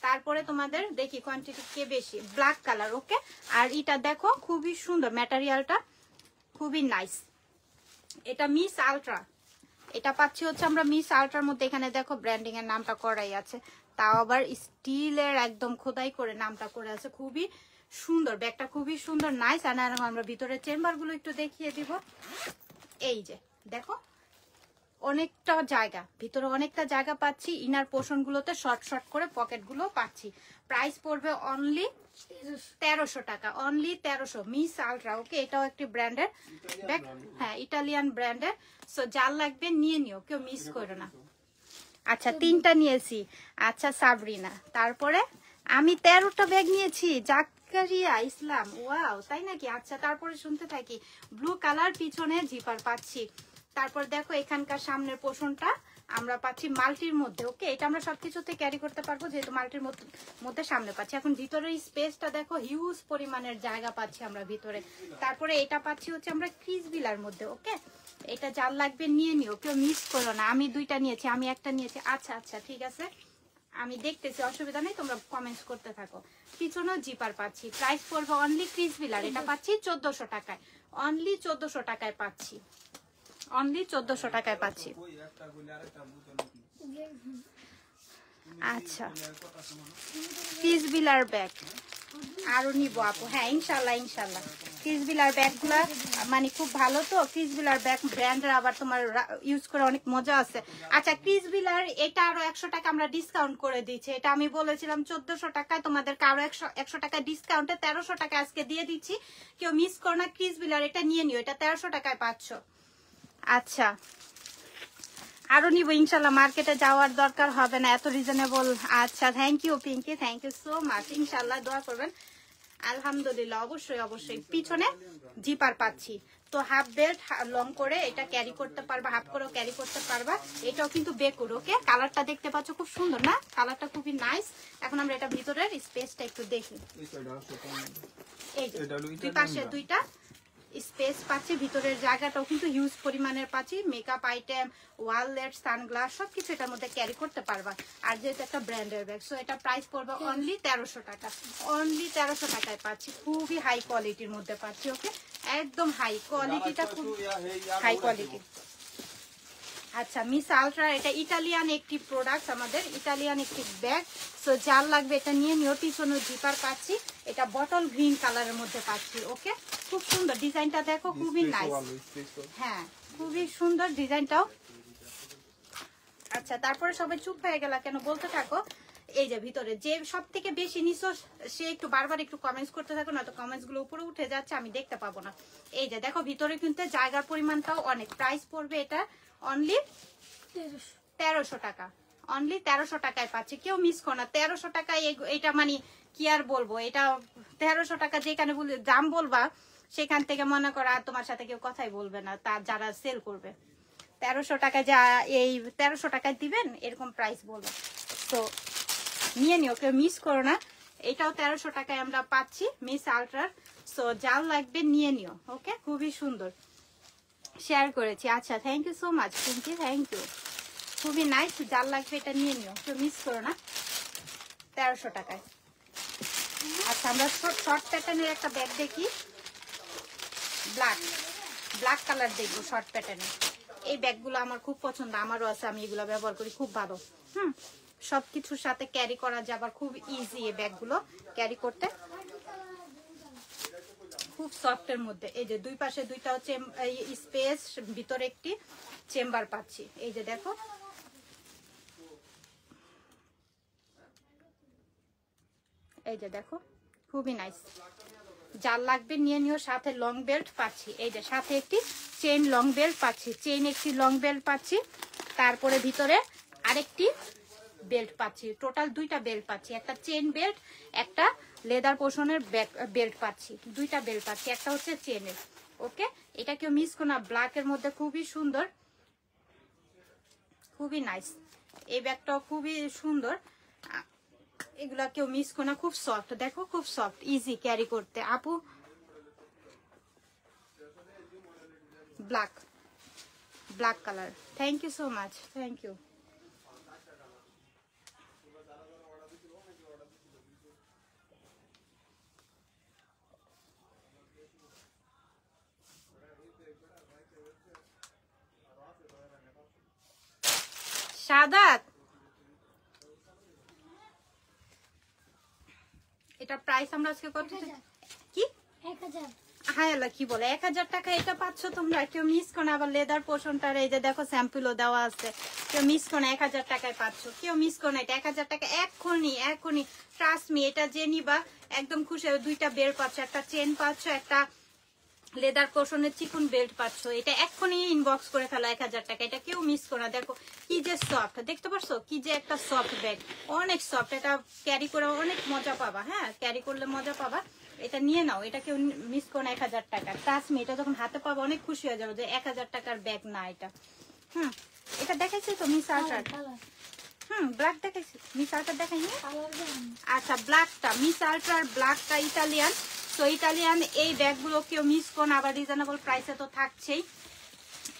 তারপরে তোমাদের দেখি কোয়ান্টিটি কে বেশি। ব্ল্যাক কালার, ওকে। আর এটা দেখো খুবই সুন্দর, ম্যাটেরিয়ালটা খুবই নাইস। এটা মিস আলট্রা, এটা পাচ্ছি হচ্ছে আমরা মিস আলট্রার মধ্যে। এখানে দেখো ব্র্যান্ডিং এর নামটা করাই আছে, তাও আবার স্টিলের একদম খোদাই করে নামটা করে আছে। খুবই সুন্দর ব্যাগটা, খুবই সুন্দর, নাইস। আর আমরা ভিতরে চেম্বার গুলো একটু দেখিয়ে দিব। এই যে দেখো, অনেকটা জায়গা, ভিতরে অনেকটা জায়গা পাচ্ছি। ইনার পোর্শন গুলোতে শর্ট শর্ট করে পকেট গুলো পাচ্ছি। প্রাইস পড়বে অনলি 1300 টাকা, অনলি 1300। মিস আলট্রা, ওকে, এটাও একটি ব্র্যান্ডের ব্যাগ, হ্যাঁ ইটালিয়ান ব্র্যান্ডের। সো যার লাগবে নিয়ে নিও, কেউ মিস করো না। আচ্ছা, 3টা নিয়েছি। আচ্ছা সাবরিনা, তারপরে আমি 13টা ব্যাগ নিয়েছি। জাকারিয়া ইসলাম, ওয়াও, তাই নাকি? আচ্ছা, তারপরে শুনতে থাকি। ব্লু কালার, পিছনে জিপার পাচ্ছি। তারপর দেখো এখানকার সামনের পোর্শনটা আমরা পাচ্ছি মাল্টির মধ্যে, ওকে। এটা আমরা সবকিছুতে ক্যারি করতে পারবো যেহেতু মাল্টির মধ্যে সামনে পাচ্ছি। এখন ভিতরে স্পেসটা দেখো, হিউজ পরিমাণের জায়গা পাচ্ছি আমরা ভিতরে। তারপরে এটা পাচ্ছি হচ্ছে আমরা ক্রিস বিলার মধ্যে, ওকে। এটা যার লাগবে নিয়ে নিও, কেউ মিস করো না। আমি 2টা নিয়েছি, আমি একটা নিয়েছি। আচ্ছা আচ্ছা ঠিক আছে, আমি দেখতেছি, অসুবিধা নেই, তোমরা কমেন্টস করতে থাকো। পিছনেও জিপার পাচ্ছি। প্রাইস পড়বে অনলি ক্রিস বিলার, এটা পাচ্ছি 1400 টাকায়। অনলি 1400 টাকায় পাচ্ছি, অনলি 1400 টাকায় পাচ্ছি। আচ্ছা, ক্রিস বিলার ব্যাগ আরো নিবো আপু, হ্যাঁ ইনশাল্লাহ ইনশাল্লাহ। ক্রিস বিলার ব্যাগগুলা মানে খুব ভালো তো। ক্রিস বিলার ব্যাগ ব্র্যান্ডের, আবার তোমার ইউজ করে অনেক মজা আছে। আচ্ছা, ক্রিস বিলার এটা আরো 100 টাকা আমরা ডিসকাউন্ট করে দিচ্ছি। এটা আমি বলেছিলাম 1400 টাকায়, তোমাদেরকে আরো 100 টাকা ডিসকাউন্টে 1300 টাকা আজকে দিয়ে দিচ্ছি। কেউ মিস করো না, ক্রিস বিলার এটা নিয়ে নিও, এটা 1300 টাকায় পাচ্ছ। আচ্ছা, আরো নিব ইনশাল্লাহ, মার্কেটে যাওয়ার দরকার হবে না, এত রিজনেবল। আচ্ছা thank you Pinki, thank you so much. ইনশাল্লাহ দোয়া করবেন। আলহামদুলিল্লাহ, অবশ্যই অবশ্যই। পিছনে জিপার পাচ্ছি, তো হাফ বেল্ট লং করে এটা ক্যারি করতে পারবা, হাফ করেও ক্যারি করতে পারবা। এটাও কিন্তু বেকুর। ওকে, কালারটা দেখতে পাচ্ছ খুব সুন্দর না, কালারটা খুবই নাইস। এখন আমরা এটা ভিতরের স্পেসটা একটু দেখি। এই যে দুই পাশে দুইটা স্পেস পাচ্ছি, ভিতরের জায়গাটাও কিন্তু হিউজ পরিমাণের পাচ্ছি। মেকআপ আইটেম, ওয়াললেট, সানগ্লাস সবকিছু এটার মধ্যে ক্যারি করতে পারবা। আর যেহেতু একটা ব্র্যান্ডের ব্যাগ, সো এটা প্রাইস পড়বে অনলি 1300 টাকা। অনলি 1300 টাকায় পাচ্ছি, খুবই হাই কোয়ালিটির মধ্যে পাচ্ছি। ওকে, একদম হাই কোয়ালিটিটা, খুব হাই কোয়ালিটি। আচ্ছা মিস আলট্রা, এটা ইটালিয়ান একটি প্রোডাক্ট, আমাদের ইটালিয়ান একটি ব্যাগ। সো যার লাগবে এটা নিয়ে নিও। পিছনে জিপার পাচ্ছি, এটা বটল গ্রিন কালারের মধ্যে পাচ্ছি। ওকে, খুব সুন্দর ডিজাইনটা, দেখো খুবই নাইস। হ্যাঁ খুবই সুন্দর ডিজাইনটাও। আচ্ছা তারপরে সবাই চুপ হয়ে গেল কেন, বলতে থাকো। এই যে ভিতরে যে সব থেকে বেশি নিছো সে একটু বারবার একটু কমেন্টস করতে থাকো, না তো কমেন্টস গুলো উপরে উঠে যাচ্ছে, আমি দেখতে পাবো না। এই যে দেখো ভিতরে কিন্তু জায়গার পরিমাণটাও অনেক। প্রাইস পড়বে এটা অনলি 1300 টাকা। অনলি 1300 টাকায় পাচ্ছি, কেউ মিস করো না। 1300 টাকায় এটা মানে কি আর বলবো, এটা 1300 টাকা যেখানে দাম বলবা সেখান থেকে মনে করো আর তোমার সাথে কেউ কথাই বলবে না, তার যারা সেল করবে। 1300 টাকায় যা এই 1300 টাকায় দিবেন এরকম প্রাইস বলবো। তো নিয়ে নিও, কেউ মিস করো না। এটাও 1300 টাকায় আমরা পাচ্ছি মিস আলট্রার। সো যাও লাগবে নিয়ে নিও। ওকে, খুবই সুন্দর শেয়ার করেছি। আচ্ছা thank you so much Pinki, thank you, খুবই নাইস। যার লাগবে এটা নিয়ে নিও, কেউ মিস করো না। 1300 টাকায়। আচ্ছা আমরা শর্ট প্যাটার্নের একটা ব্যাগ দেখি, ব্ল্যাক কালার দেখবো শর্ট প্যাটার্নের। এই ব্যাগগুলো আমার খুব পছন্দ, আমারও আছে, আমি এগুলো ব্যবহার করি, খুব ভালো। সবকিছুর সাথে ক্যারি করা যাবার খুব ইজি এই ব্যাগগুলো ক্যারি করতে, খুব সফটের মধ্যে। এই যে দুই পাশে দুইটা হচ্ছে স্পেস, ভিতরে একটি চেম্বার পাচ্ছি। এই যে দেখো, এই যে দেখো খুবই নাইস। যার লাগবে নিয়ে নিও। সাথে লং বেল্ট পাচ্ছি, এই যে সাথে একটি চেইন লং বেল্ট পাচ্ছি, চেইন একটি লং বেল্ট পাচ্ছি। তারপরে ভিতরে আরেকটি বেল্ট পাচ্ছি, টোটাল দুইটা বেল্ট পাচ্ছি, একটা চেইন বেল্ট, একটা লেদার পোর্শনের বেল্ট পাচ্ছি, দুইটা বেল্ট পাচ্ছি, একটা হচ্ছে চেনের। ওকে, এটা কেউ মিস করো না, ব্ল্যাকের মধ্যে খুবই সুন্দর, খুবই নাইস। এই ব্যাগটাও খুবই সুন্দর, এগুলা কেউ মিস করো না, খুব সফট, দেখো খুব সফট, ইজি ক্যারি করতে। আপু black colour, thank you so much, thank you. Sadat, এটা প্রাইস আমরা আজকে কত, কি 1000? হ্যাঁ আল্লাহ কি বলে 1000 টাকা এটা পাচ্ছ তোমরা, কেউ মিস করো না। আবার লেদার পোর্শনটার এই যে দেখো স্যাম্পলও দেওয়া আছে, কেউ মিস করো না, 1000 টাকায় পাচ্ছ, কেউ মিস করো না। এটা 1000 টাকা এখনই ট্রাস্ট মি, এটা যে নিবা একদম খুশি। দুইটা বের পাচ্ছ, একটা চেন পাচ্ছ, একটা লেদার পোর্শনের চিকন বেল্ট পাচ্ছ। এটা এক্ষুনি ইনবক্স করে ফেলো 1000 টাকা, এটা কেউ মিস করো না। দেখো কি যে সফট, দেখতে পাচ্ছ কি যে একটা সফট ব্যাগ, অনেক সফট। এটা ক্যারি করে অনেক মজা পাবা, হ্যাঁ ক্যারি করলে মজা পাবা। এটা নিয়ে নাও, এটা কেউ মিস করো না। 1000 টাকা ট্রাস্ট মি, এটা যখন হাতে পাবো অনেক খুশি হয়ে যাবো যে 1000 টাকার ব্যাগ না এটা। এটা দেখাইছি তো মিস আলট্রা, ব্ল্যাক দেখাইছি, মিস আলট্রা দেখাইনি। আচ্ছা ব্ল্যাকটা মিস আলট্রার ব্ল্যাকটা ইটালিয়ান। তো ইটালিয়ান এই ব্যাগগুলো কেউ মিস করো না, আবার রিজনেবল প্রাইসে তো থাকছেই।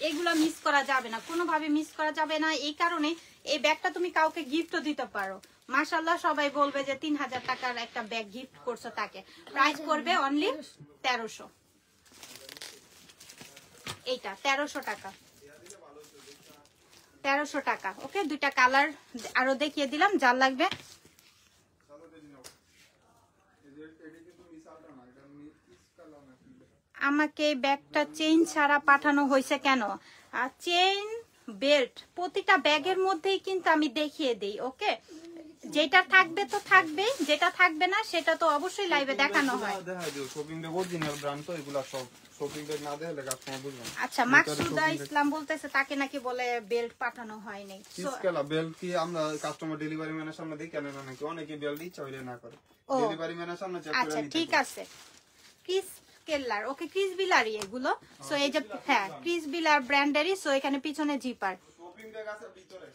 এগুলো মিস করা যাবে না, কোনোভাবে মিস করা যাবে না। এই কারণে এই ব্যাগটা তুমি কাউকে গিফটও দিতে পারো, মাশাআল্লাহ সবাই বলবে যে 3000 টাকার একটা ব্যাগ গিফট করছো তাকে। প্রাইস পড়বে অনলি 1300, এইটা 1300 টাকা, 1300 টাকা। ওকে, দুইটা কালার আরো দেখিয়ে দিলাম, যার লাগবে। আমাকে ব্যাগটা চেইন ছাড়া পাঠানো হয়েছে কেন? চেইন বেল্ট প্রতিটা ব্যাগের মধ্যেই কিন্তু আমি দেখিয়ে দিই। ওকে, যেটা থাকবে তো থাকবে, যেটা থাকবে না সেটা তো অবশ্যই লাইভে দেখানো হয়। আচ্ছা, মাকসুদা ইসলাম বলতেছে তাকে নাকি বলে বেল্ট পাঠানো হয়নি। বেল্ট কি আমরা কাস্টমার ডেলিভারি ম্যানের সামনে দেখে নেন নাকি? অনেকে বেল্ট ইচ্ছা হইলে না করে, ডেলিভারি ম্যানের সামনে চেক করে নিতে। আচ্ছা ঠিক আছে, ক্রিস কেলার, ওকে ক্রিস বিলারই এগুলো। সো এই যে হ্যাঁ ক্রিস বিলার ব্র্যান্ডেরই। সো এখানে পিছনে জিপার। শপিং ব্যাগ আছে ভিতরে।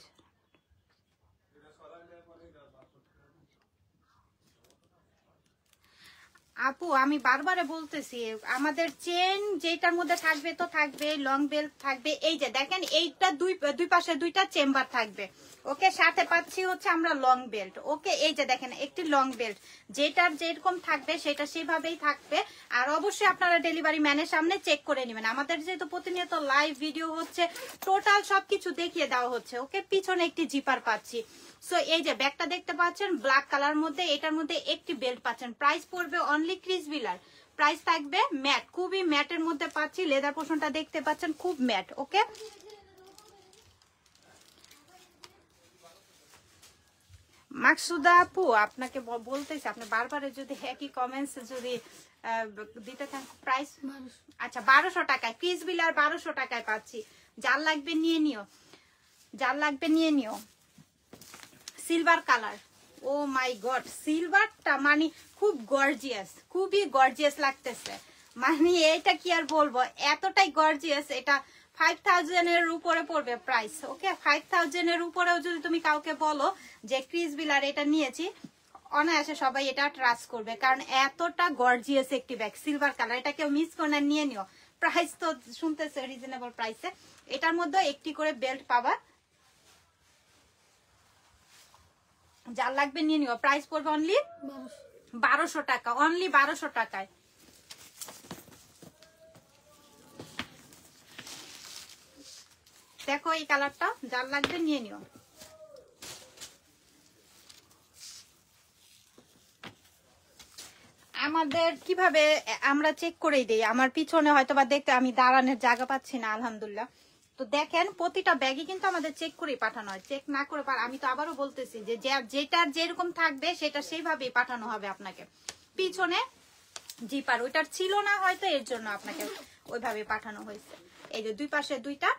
আপু আমি বারবারে বলতেছি আমাদের চেন যেটার মধ্যে থাকবে তো থাকবে, লং বেল্ট থাকবে। এই যে দেখেন এইটা দুই পাশে দুইটা চেম্বার থাকবে। ওকে, সাথে পাচ্ছি হচ্ছে আমরা লং বেল্ট। ওকে, এই যে দেখেন একটি লং বেল্ট, যেটার যেরকম থাকবে সেটা সেভাবেই থাকবে। আর অবশ্যই আপনারা ডেলিভারি ম্যানের সামনে চেক করে নেবেন। আমাদের যেহেতু প্রতিনিয়ত লাইভ ভিডিও হচ্ছে, টোটাল সবকিছু দেখিয়ে দেওয়া হচ্ছে। ওকে, পিছনে একটি জিপার পাচ্ছি। সো এই যে ব্যাগটা দেখতে পাচ্ছেন ব্ল্যাক কালার মধ্যে, এটার মধ্যে একটি বেল্ট পাচ্ছেন। প্রাইস পড়বে অনলি ক্রিস বিলার, প্রাইস থাকবে ম্যাট, খুবই ম্যাটের মধ্যে পাচ্ছি। লেদার পোর্শনটা দেখতে পাচ্ছেন খুব ম্যাট। ওকে, মাকসুদা আপু আপনাকে বলতেছি আপনি বারবার যদি একই কমেন্টস যদি দিতে থাকেন। প্রাইস আচ্ছা 1200 টাকায় ক্রিস বিলার 1200 টাকায় পাচ্ছি। যার লাগবে নিয়ে নিও, যার লাগবে নিয়ে নিও। সিলভার কালার, ও মাই গড, সিলভারটা মানে খুব গর্জিয়াস, খুবই গর্জিয়াস লাগতেছে। মানে এটা কি আর বলবো, এতটাই গর্জিয়াস। এটা 5000 এর উপরে পড়বে প্রাইস। ওকে, 5000 এর উপরেও যদি তুমি কাউকে বলো যে ক্রিস বিলার এটা নিয়েছি, অনায়াসে সবাই এটা ট্রাস্ট করবে, কারণ এতটা গর্জিয়াস একটি ব্যাগ। সিলভার কালার, এটা কেউ মিস করে নিয়ে নিও। প্রাইস তো শুনতেছে রিজনেবল প্রাইসে। এটার মধ্যে একটি করে বেল্ট পাবা, যার লাগবে নিয়ে নিও। প্রাইস পড়বে অনলি 1200 টাকা, অনলি 1200 টাকায়। দেখো এই কালারটা, যার লাগবে নিয়ে নিও। আমাদের কিভাবে আমরা চেক করেই দেই, আমার পিছনে হয়তো বা দেখতে আমি দাঁড়ানোর জায়গা পাচ্ছি না, আলহামদুলিল্লাহ। তো দেখেন প্রতিটা ব্যাগে কিন্তু আমাদের চেক করেই পাঠানো হয়। চেক না করে আমি তো আবারও বলতেছি যে যেটার যেরকম থাকবে সেটা সেইভাবেই পাঠানো হবে আপনাকে। পিছনে জিপার ওইটার ছিল না হয়তো, এর জন্য আপনাকে ওইভাবে পাঠানো হয়েছে। এই যে দুই পাশে দুইটা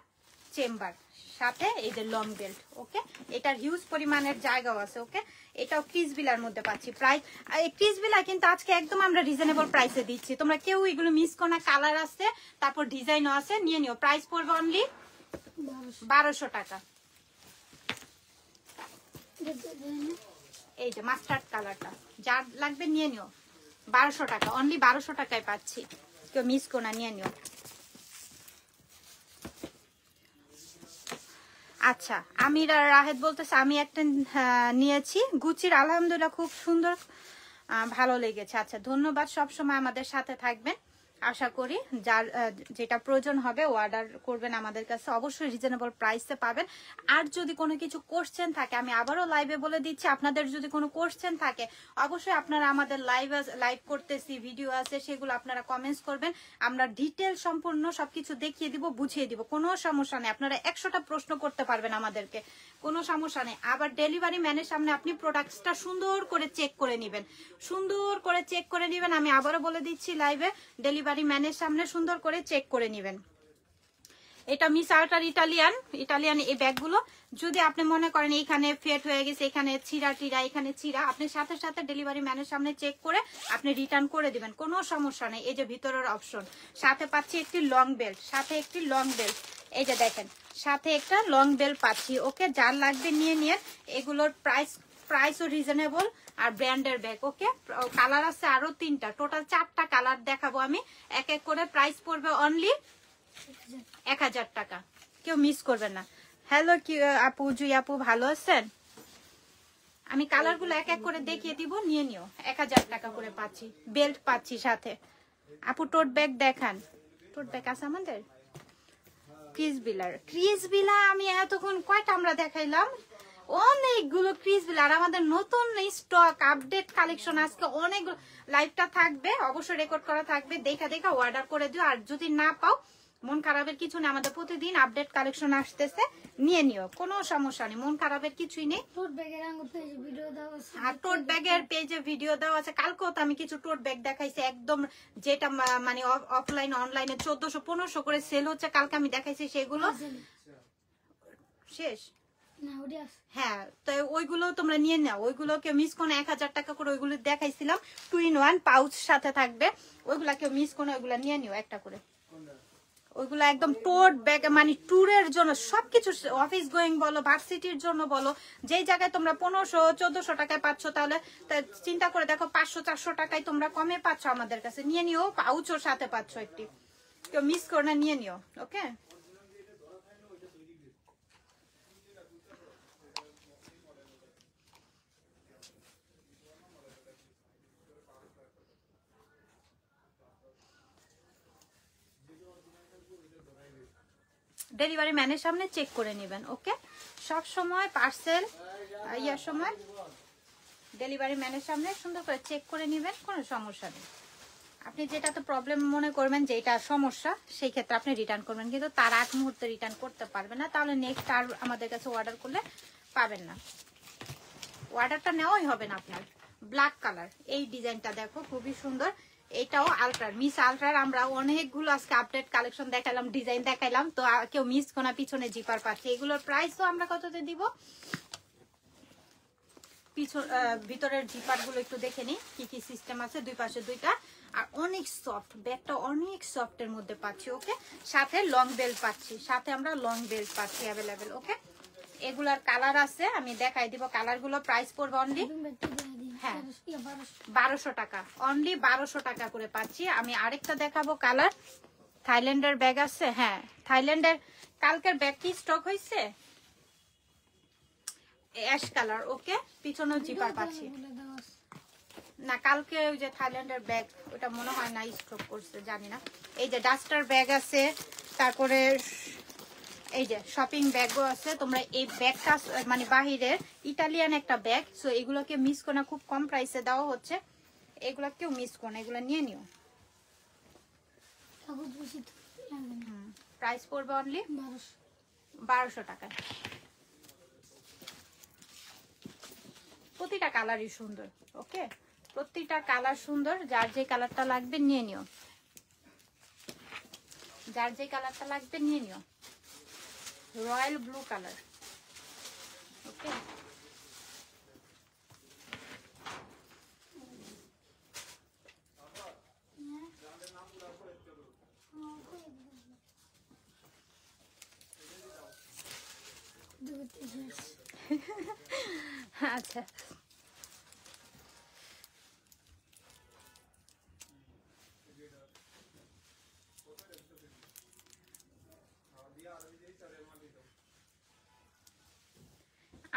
চেম্বার, সাথে এই যে লং বেল্ট। ওকে, এটার হিউজ পরিমাণের জায়গাও আছে। ওকে, এটাও ক্রিস বিলার মধ্যে পাচ্ছি। প্রাইস ক্রিস বিলা কিন্তু আজকে একদম আমরা রিজনেবল প্রাইসে দিচ্ছি, তোমরা কেউ এগুলো মিস করো না। কালার আছে, তারপর ডিজাইনও আছে, নিয়ে নিও। প্রাইস পড়বে অনলি 1200 টাকা। এই যে মাস্টার্ড কালারটা, যার লাগবে নিয়ে নিও। 1200 টাকা, অনলি 1200 টাকায় পাচ্ছি, কেউ মিস করো না, নিয়ে নিও। আচ্ছা, আমি রাহেদ বলতেছে আমি একটা নিয়েছি গুচির, আলহামদুলিল্লাহ খুব সুন্দর, ভালো লেগেছে। আচ্ছা ধন্যবাদ, সব সময় আমাদের সাথে থাকবেন। আশা করি যার যেটা প্রয়োজন হবে অর্ডার করবেন আমাদের কাছে, অবশ্যই রিজনেবল প্রাইসে পাবেন। আর যদি কোনো কিছু কোশ্চেন থাকে, আমি আবারও লাইভে বলে দিচ্ছি, আপনাদের যদি কোনো কোশ্চেন থাকে অবশ্যই আপনারা আমাদের লাইভ করতেছি, ভিডিও আছে, সেগুলো আপনারা কমেন্টস করবেন। আমরা ডিটেল সম্পূর্ণ সবকিছু দেখিয়ে দিব, বুঝিয়ে দিব, কোনো সমস্যা নেই। আপনারা 100টা প্রশ্ন করতে পারবেন আমাদেরকে, কোনো সমস্যা নেই। আবার ডেলিভারি ম্যানের সামনে আপনি প্রোডাক্টসটা সুন্দর করে চেক করে নেবেন, সুন্দর করে চেক করে নেবেন। আমি আবারও বলে দিচ্ছি লাইভে, ডেলিভারি ম্যানের সামনে সুন্দর করে চেক করে নেবেন। এটা মিস আর্টার ইটালিয়ান এই ব্যাগগুলো যদি আপনি মনে করেন এখানে ফেট হয়ে গেছে, এখানে ছিঁড়া টিরা, এখানে ছিঁড়া, আপনি সাথে সাথে ডেলিভারি ম্যানের সামনে চেক করে আপনি রিটার্ন করে দিবেন, কোনো সমস্যা নেই। এই যে ভিতরের অপশন, সাথে পাচ্ছি একটি লং বেল্ট, সাথে একটি লং বেল্ট, এই যে দেখেন সাথে একটা লং বেল্ট পাচ্ছি। ওকে, যার লাগবে নিয়ে নিয়ে। এগুলোর প্রাইসও রিজনেবল আর ব্র্যান্ডের ব্যাগ। ওকে, কালার আছে আরো 3টা, টোটাল 4টা কালার দেখাবো আমি এক এক করে। প্রাইস পড়বে অনলি 1000 টাকা, কেউ মিস করবে না। হ্যালো কি আপু, জুই আপু ভালো আছেন? আমি কালার গুলো এক এক করে দেখিয়ে দিব, নিয়ে নিও। 1000 টাকা করে পাচ্ছি, বেল্ট পাচ্ছি সাথে। আপু টোট ব্যাগ দেখান, টোট ব্যাগ আছে আমাদের। ক্রিস বিলার আমি এতক্ষণ কয়টা আমরা দেখাইলাম, অনেকগুলো ক্রিস বিলার। আমাদের নতুন স্টক আপডেট কালেকশন আজকে অনেকগুলো। লাইভটা থাকবে, অবশ্যই রেকর্ড করা থাকবে, দেখা অর্ডার করে দিও। আর যদি না পাও মন খারাপের কিছু নেই, আমাদের প্রতিদিন আপডেট কালেকশন আসতেছে, নিয়ে নিও, কোনো সমস্যা নেই, মন খারাপের কিছুই নেই। আর টোট ব্যাগের পেজে ভিডিও দেওয়া আছে, কালকেও তো আমি কিছু টোট ব্যাগ দেখাইছি একদম, যেটা মানে অফলাইন অনলাইনে 1400-1500 করে সেল হচ্ছে, কালকে আমি দেখাইছি সেগুলো শেষ। হ্যাঁ, তো ওইগুলো তোমরা নিয়ে নাও, ওইগুলোকে মিস করে 1000 টাকা করে ওইগুলো দেখাইছিলাম, 2-in-1 পাউচ সাথে থাকবে, ওইগুলাকে মিস করে ওইগুলা নিয়ে নিও একটা করে। ওইগুলো একদম টোট ব্যাগ, মানে ট্যুরের জন্য সবকিছু, অফিস গোয়িং বলো, ভার্সিটির জন্য বলো, যেই জায়গায় তোমরা 1500-1400 টাকায় পাচ্ছ, তাহলে চিন্তা করে দেখো 500-400 টাকায় তোমরা কমে পাচ্ছ আমাদের কাছে, নিয়ে নিও, পাউচও সাথে পাচ্ছ একটি, কেউ মিস করে না, নিয়ে নিও। ওকে, ডেলিভারি ম্যানের সামনে চেক করে নেবেন। ওকে, সব সময় পার্সেল ইয়ার সময় ডেলিভারি ম্যানের সামনে সুন্দর করে চেক করে নেবেন, কোনো সমস্যা নেই। আপনি যেটাতে প্রবলেম মনে করবেন যে এটা সমস্যা, সেই ক্ষেত্রে আপনি রিটার্ন করবেন, কিন্তু তার আগ মুহূর্তে রিটার্ন করতে পারবেন না, তাহলে নেক্সট আর আমাদের কাছে অর্ডার করলে পাবেন না, অর্ডারটা নেওয়াই হবে না আপনার। ব্ল্যাক কালার, এই ডিজাইনটা দেখো খুবই সুন্দর, এটাও আলট্রার, মিস আলট্রার আমরা অনেকগুলো আজকে আপডেট কালেকশন দেখালাম, ডিজাইন দেখাইলাম, তো কেউ মিস কোনা পিছনে জিপার পাচ্ছে, এগুলোর প্রাইসও আমরা কততে দিব, ভিতরের জিপার গুলো একটু দেখে নিই কি কি সিস্টেম আছে, দুই পাশে দুইটা, আর অনেক সফট, ব্যাগটা অনেক সফটের মধ্যে পাচ্ছি। ওকে, সাথে লং বেল্ট পাচ্ছি, সাথে আমরা লং বেল্ট পাচ্ছি অ্যাভেলেবেল। ওকে, এগুলার কালার আছে, আমি দেখাই দিব কালার গুলো, প্রাইস পড়বে অনলি 1200 টাকা, অনলি 1200 টাকা করে পাচ্ছি। আমি আরেকটা দেখাবো কালার, থাইল্যান্ডের ব্যাগ আছে, হ্যাঁ থাইল্যান্ডের, কালকের ব্যাগ কি স্টক হয়েছে, অ্যাশ কালার। ওকে, পিছনেও জিপার পাচ্ছি না, কালকে ওই যে থাইল্যান্ডের ব্যাগ ওটা মনে হয় না স্টক করছে, জানি না। এই যে ডাস্টার ব্যাগ আছে, তারপরে এই যে শপিং ব্যাগও আছে। তোমরা এই ব্যাগটা মানে বাহিরের ইটালিয়ান একটা ব্যাগ, সো এগুলোকে মিস করো না, খুব কম প্রাইসে দেওয়া হচ্ছে, এগুলা কেউ মিস করো না, এগুলো নিয়ে নিও। প্রাইস পড়বে অনলি 1200 টাকা। প্রতিটা কালারই সুন্দর। ওকে, প্রতিটা কালার সুন্দর, যার যে কালারটা লাগবে নিয়ে নিও, যার যে কালারটা লাগবে নিয়ে নিও। Royal blue colour. ওকে, আচ্ছা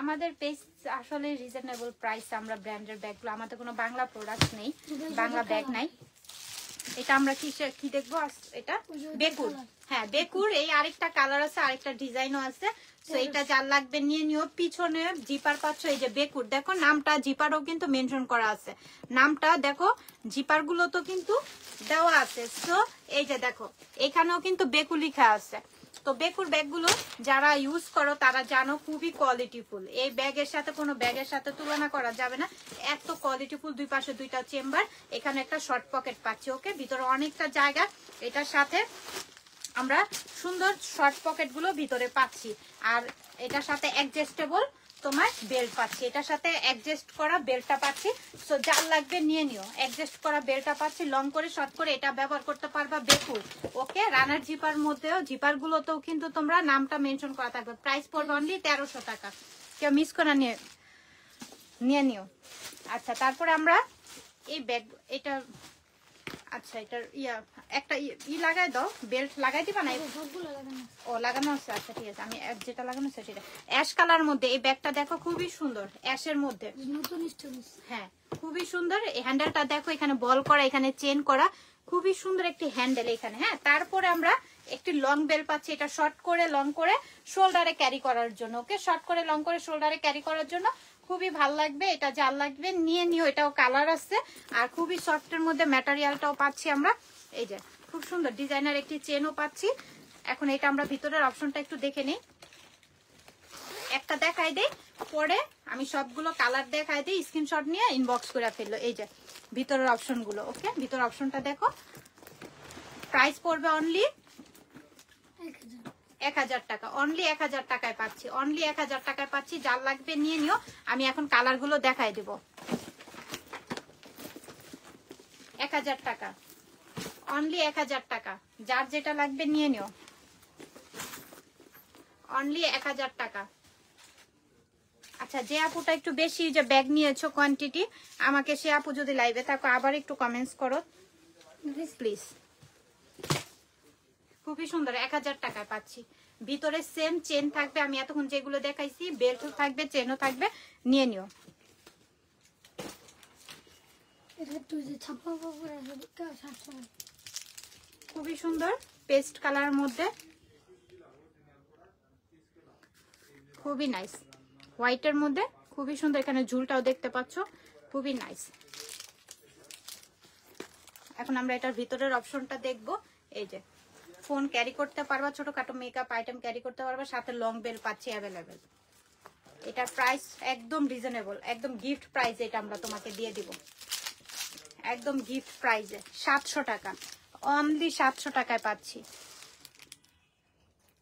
আমাদের পেজ আসলে রিজনেবল প্রাইস, আমরা ব্র্যান্ডের ব্যাগগুলো, আমাদের কোনো বাংলা প্রোডাক্ট নেই, বাংলা ব্যাগ নাই। এটা আমরা কি দেখবো, এটা বেকুর, হ্যাঁ বেকুর, এই আরেকটা কালার আছে, আরেকটা ডিজাইনও আছে, তো এটা যার লাগবে নিয়ে নিও। পিছনে জিপার পাচ্ছ, এই যে বেকুর, দেখো নামটা জিপারও কিন্তু মেনশন করা আছে, নামটা দেখো, জিপার গুলো তো কিন্তু দেওয়া আছে, তো এই যে দেখো এখানেও কিন্তু বেকু লেখা আছে। তো বেকুর ব্যাগগুলো যারা ইউজ করো তারা জানো খুবই কোয়ালিটিফুল, এই ব্যাগের সাথে কোনো ব্যাগের সাথে তুলনা করা যাবে না, এত কোয়ালিটিফুল। দুই পাশে দুইটা চেম্বার, এখানে একটা শর্ট পকেট পাচ্ছি। ওকে, ভিতরে অনেকটা জায়গা, এটার সাথে আমরা সুন্দর শর্ট পকেট গুলো ভিতরে পাচ্ছি, আর এটার সাথে অ্যাডজাস্টেবল তোমার বেল্ট পাচ্ছি, এটার সাথে অ্যাডজাস্ট করা বেল্টটা পাচ্ছি। সো যার লাগবে নিয়ে নিও, অ্যাডজাস্ট করা বেল্টটা পাচ্ছি, লং করে শর্ট করে এটা ব্যবহার করতে পারবা বেকুর। ওকে, রানার জিপার মধ্যেও, জিপার গুলোতেও কিন্তু তোমরা নামটা মেনশন করা থাকবে। প্রাইস পড়বে অনলি 1300 টাকা, কেউ মিস করে নিয়ে নিও। আচ্ছা, তারপরে আমরা এই ব্যাগ, এটা আচ্ছা এটার একটা লাগাই দাও, বেল্ট লাগাই দিবা না? ও লাগানো আছে, আচ্ছা ঠিক আছে, আমি যেটা লাগানো আছে সেটা। অ্যাশ কালার মধ্যে এই ব্যাগটা দেখো, খুবই সুন্দর, অ্যাশের মধ্যে, হ্যাঁ খুবই সুন্দর। এই হ্যান্ডেলটা দেখো, এখানে বল করা, এখানে চেন করা, খুবই সুন্দর একটি হ্যান্ডেল এখানে। হ্যাঁ, তারপরে আমরা একটি লং বেল পাচ্ছি, এটা শর্ট করে লং করে শোল্ডারে ক্যারি করার জন্য। ওকে, শর্ট করে লং করে শোল্ডারে ক্যারি করার জন্য খুবই ভাল লাগবে, এটা যার লাগবে নিয়ে নিও। এটাও কালার আছে, আর খুবই সফটের মধ্যে ম্যাটেরিয়ালটাও পাচ্ছি আমরা। এই যে খুব সুন্দর ডিজাইনার একটি চেনও পাচ্ছি, এখন এটা আমরা ভিতরের অপশনটা একটু দেখে নিই, একটা দেখাই দেই, পরে আমি সবগুলো কালার দেখাই দিই, স্ক্রিনশট নিয়ে ইনবক্স করে ফেললো। এই যে ভিতরের অপশনগুলো, ওকে ভিতরের অপশনটা দেখো। প্রাইস পড়বে অনলি 1000 টাকা, অনলি 1000 টাকায় পাচ্ছি, অনলি 1000 টাকায় পাচ্ছি। যার লাগবে নিয়ে নিও। আমি এখন কালার গুলো দেখাই দিব। 1000 টাকা, অনলি 1000 টাকা। যার যেটা লাগবে নিয়ে নিও, অনলি 1000 টাকা। আচ্ছা, যে আপুটা একটু বেশি যে ব্যাগ নিয়েছো কোয়ান্টিটি, আমাকে সে আপু যদি লাইভে থাকো আবার একটু কমেন্টস করো প্লিজ। খুবই সুন্দর, 1000 টাকায় পাচ্ছি। ভিতরে সেম চেন থাকবে, আমি এতক্ষণ যেগুলো দেখাইছি, বেল্টও থাকবে, চেনও থাকবে, নিয়ে নিও। খুবই সুন্দর পেস্ট কালারের মধ্যে, খুবই নাইস, হোয়াইটের মধ্যে খুবই সুন্দর। এখানে ঝুলটাও দেখতে পাচ্ছ, খুবই নাইস। এখন আমরা এটার ভিতরের অপশনটা দেখবো। এই যে ফোন ক্যারি করতে পারবা, ছোটখাটো মেকআপ আইটেম ক্যারি করতে পারবা, সাথে লং বেল পাচ্ছি অ্যাভেলেবেল। এটার প্রাইস একদম রিজনেবল, একদম গিফট প্রাইস। এটা আমরা তোমাকে দিয়ে দিব একদম গিফট প্রাইসে, 700 টাকা, অনলি 700 টাকায় পাচ্ছি।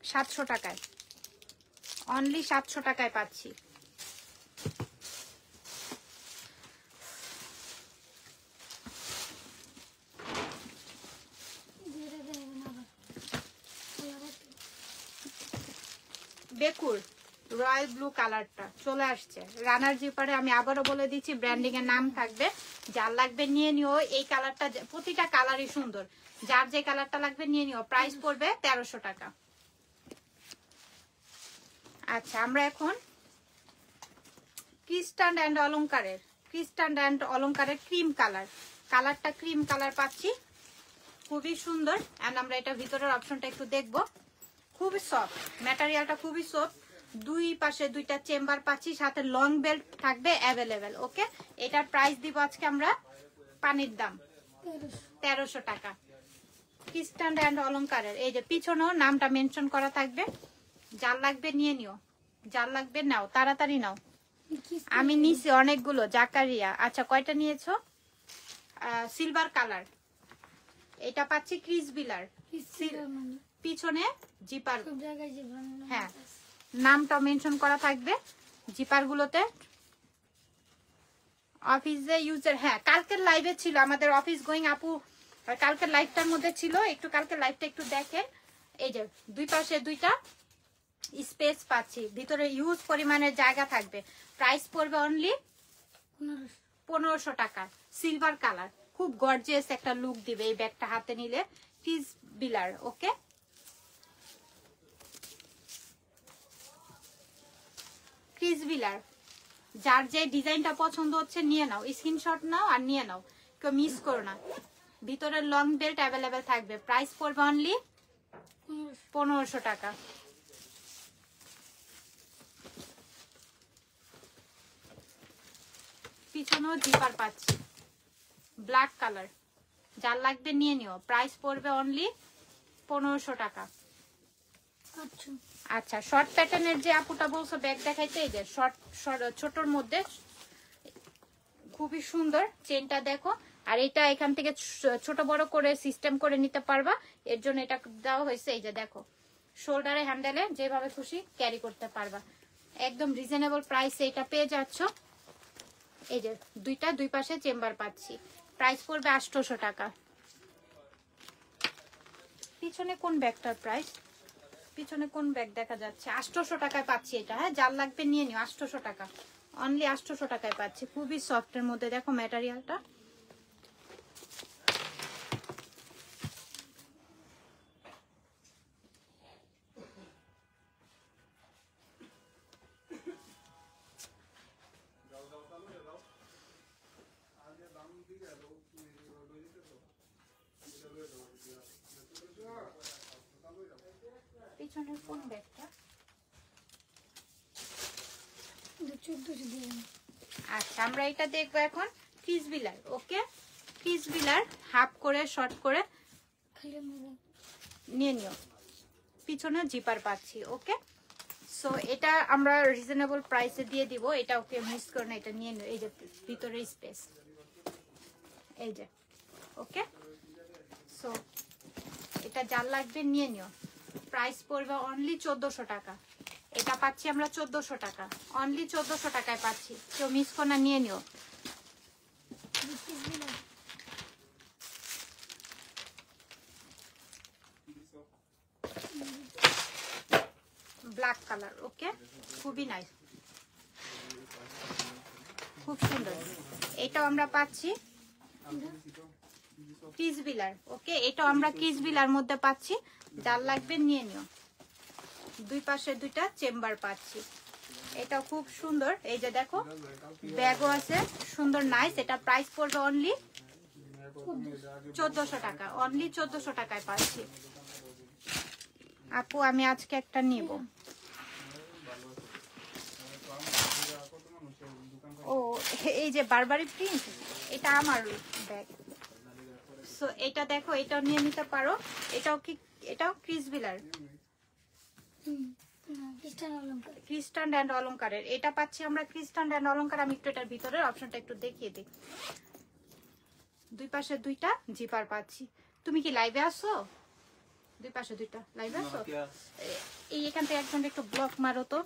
700 টাকায়, অনলি 700 টাকায় পাচ্ছি। বেকুর রয়্যাল ব্লু কালারটা চলে আসছে রানার জিপারে। আমি আবারও বলে দিচ্ছি, ব্র্যান্ডিং এর নাম থাকবে, যার লাগবে নিয়ে নিও। এই কালারটা, প্রতিটা কালারই সুন্দর, যার যে কালারটা লাগবে নিয়ে নিও। প্রাইস পড়বে 1300 টাকা। আচ্ছা, আমরা এখন ক্রিস্টান অ্যান্ড অলংকারের, ক্রিস্টান অ্যান্ড অলংকারের ক্রিম কালার, কালারটা ক্রিম কালার পাচ্ছি, খুবই সুন্দর। এন্ড আমরা এটা ভিতরের অপশনটা একটু দেখবো। খুবই সফট, ম্যাটেরিয়ালটা খুবই সফট। দুই পাশে দুইটা চেম্বার পাচ্ছি, সাথে লং বেল্ট থাকবে অ্যাভেলেবেল। ওকে, এটার প্রাইস দিব আজকে আমরা, পানির দাম 1300 টাকা। ক্রিস্টান অ্যান্ড অলংকারের, এই যে পিছনেও নামটা মেনশন করা থাকবে। যার লাগবে নিয়ে নিও, যার লাগবে নাও, তাড়াতাড়ি নাও। আমি নিছি অনেকগুলো, জাকারিয়া। আচ্ছা, কয়টা নিয়েছো? Silver colour. এটা পাচ্ছি ক্রিস বিলার, পিছনে জিপার, হ্যাঁ নামটা মেনশন করা থাকবে জিপার গুলোতে। অফিসে ইউজের, হ্যাঁ কালকের লাইভে ছিল আমাদের অফিস গোয়িং আপু, কালকের লাইভটার মধ্যে ছিল, একটু কালকের লাইভটা একটু দেখেন। এই যে দুই পাশে দুইটা স্পেস পাচ্ছি, ভিতরে ইউজ পরিমাণের জায়গা থাকবে। প্রাইস পড়বে অনলি 1500 টাকা। সিলভার কালার, খুব গর্জিয়াস একটা লুক দিবে এই ব্যাগটা হাতে নিলে। ক্রিস বিলার, ওকে ক্রিস বিলার। যার যে ডিজাইনটা পছন্দ হচ্ছে নিয়ে নাও, স্ক্রিনশট নাও আর নিয়ে নাও, কেউ মিস করো না। ভিতরের লং বেল্ট অ্যাভেলেবেল থাকবে। প্রাইস পড়বে অনলি 1500 টাকা। পিছনেও জিপার পাচ্ছি, ব্ল্যাক কালার। যার লাগবে নিয়ে নিও। প্রাইস পড়বে অনলি 1500 টাকা। আচ্ছা, শর্ট প্যাটার্নের যে আপুটা বলছো ব্যাগ দেখাইতে, এই যে শর্ট ছোটর মধ্যে খুবই সুন্দর, চেনটা দেখো। আর এটা এখান থেকে ছোট বড় করে সিস্টেম করে নিতে পারবা, এর জন্য এটা দেওয়া হয়েছে। এই যে দেখো, শোল্ডারে হ্যান্ডেলে যেভাবে খুশি ক্যারি করতে পারবা। একদম রিজনেবল প্রাইসে এটা পেয়ে যাচ্ছ। এই যে দুইটা দুই পাশে চেম্বার পাচ্ছি। প্রাইস পড়বে 800 টাকা। পিছনে কোন ব্যাগটার প্রাইস, পিছনে কোন ব্যাগ দেখা যাচ্ছে? 800 টাকায় পাচ্ছি এটা। হ্যাঁ, যার লাগবে নিয়ে নিও, 800 টাকা, অনলি 800 টাকায় পাচ্ছি। খুবই সফটের মধ্যে দেখো ম্যাটেরিয়ালটা। পিছনের কোন ব্যাগটা? আচ্ছা, আমরা এটা দেখবো এখন ক্রিস বিলার। ওকে, ক্রিস বিলার হাফ করে শর্ট করে নিয়ে নিও। পিছনে জিপার পাচ্ছি। ওকে, সো এটা আমরা রিজনেবল প্রাইসে দিয়ে দিব। এটা ওকে মিস করে না, এটা নিয়ে নিও। এই যে ভিতরে স্পেস, এই যে। ওকে, সো এটা যার লাগবে নিয়ে নিও। প্রাইস পড়বে অনলি 1400 টাকা। এটা পাচ্ছি আমরা 1400 টাকা, অনলি 1400 টাকায় পাচ্ছি। কেউ মিস করে না, নিয়ে নিও। Black colour. ওকে, খুবই নাইস, খুব সুন্দর। এটাও আমরা পাচ্ছি ক্রিস বিলার। ওকে, এটাও আমরা ক্রিস বিলার মধ্যে পাচ্ছি। যার লাগবে নিয়ে নিও। দুই পাশে দুইটা চেম্বার পাচ্ছি। এটা খুব সুন্দর। এই যে দেখো, ব্যাগও আছে সুন্দর, নাইস। এটা প্রাইস পড়বে অনলি 1400 টাকা, অনলি 1400 টাকায় পাচ্ছি। আপু আমি আজকে একটা নিব। ও এই যে বারবারি প্রিন্ট, এটা আমার ব্যাগ। সো এটা দেখো, এটাও নিয়ে নিতে পারো। এটাও কি, এটাও ক্রিস বিলার, ক্রিস্টান অ্যান্ড অলংকারের। এটা পাচ্ছি আমরা ক্রিস্টান অ্যান্ড অলংকার। আমি একটু এটার ভিতরের অপশনটা একটু দেখিয়ে দিই। দুই পাশে দুইটা জিপার পাচ্ছি। তুমি কি লাইভে আসো? দুই পাশে দুইটা লাইভে আসো? এই এখান থেকে একজন একটু ব্লক মারো তো,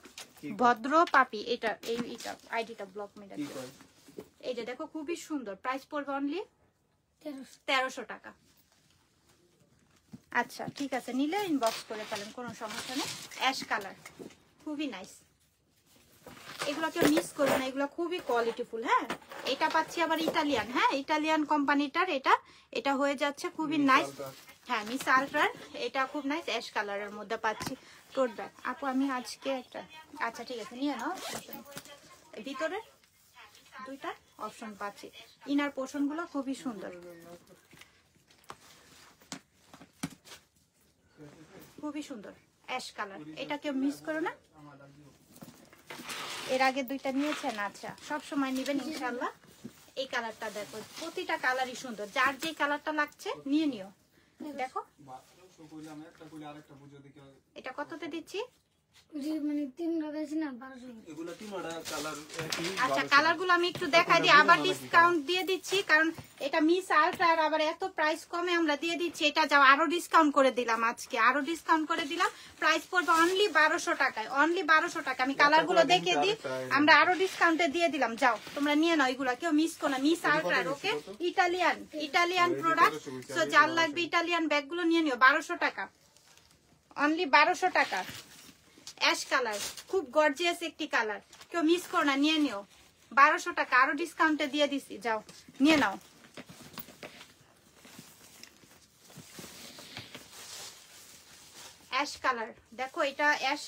ভদ্র পাপি। এটা এইটা আইডিটা ব্লক মেরে দিও। এই যে দেখো, খুবই সুন্দর। প্রাইস পড়বে অনলি 1300 টাকা। আচ্ছা ঠিক আছে, নিলে ইনবক্স করে ফেলেন, কোনো সমস্যা নেই। অ্যাশ কালার, খুবই নাইস। এগুলো কেউ মিস করবে না, এগুলো খুবই কোয়ালিটিফুল। হ্যাঁ, এটা পাচ্ছি আবার ইটালিয়ান। হ্যাঁ, ইটালিয়ান কোম্পানিটার এটা। এটা হয়ে যাচ্ছে খুবই নাইস। হ্যাঁ, মিস আলট্রার। এটা খুব নাইস, অ্যাশ কালারের মধ্যে পাচ্ছি। টোট ব্যাগ। আপু আমি আজকে একটা, আচ্ছা ঠিক আছে নিয়ে নাও। ভিতরে দুইটা অপশন পাচ্ছি। ইনার পোর্শন গুলো খুবই সুন্দর, খুবই সুন্দর। অ্যাশ কালার, এটা কেউ মিস করো না। এর আগে দুইটা নিয়েছেন? আচ্ছা, সব সময় নেবেন ইনশাআল্লাহ। এই কালারটা দেখো, প্রতিটা কালারই সুন্দর। যার যে কালারটা লাগছে নিয়ে নিও। দেখো এটা কততে দিচ্ছি? আচ্ছা, কালার গুলো আমি একটু দেখাই দিই। আবার ডিসকাউন্ট দিয়ে দিচ্ছি, কারণ এটা মিস আলট্রার, আবার এত প্রাইস কমে আমরা দিয়ে দিচ্ছি। এটা যাও, আরো ডিসকাউন্ট করে দিলাম আজকে, আরো ডিসকাউন্ট করে দিলাম। প্রাইস পড়বে অনলি 1200 টাকায়, অনলি 1200 টাকা। আমি কালার গুলো দেখিয়ে দিই, আমরা আরো ডিসকাউন্টে দিয়ে দিলাম। যাও তোমরা নিয়ে নাও, এগুলো কেউ মিস করো না। মিস আলট্রার। ওকে, ইটালিয়ান প্রোডাক্ট। সো যার লাগবে ইটালিয়ান ব্যাগ গুলো নিয়ে নিও। 1200 টাকা, অনলি 1200 টাকা। অ্যাশ কালার, খুব গর্জিয়াস একটি কালার। কেউ মিস করো না, নিয়ে নিও। 1200 টাকা, আরো ডিসকাউন্টে দিয়ে দিছি। যাও নিয়ে নাও। অ্যাশ কালার দেখো, এটা অ্যাশ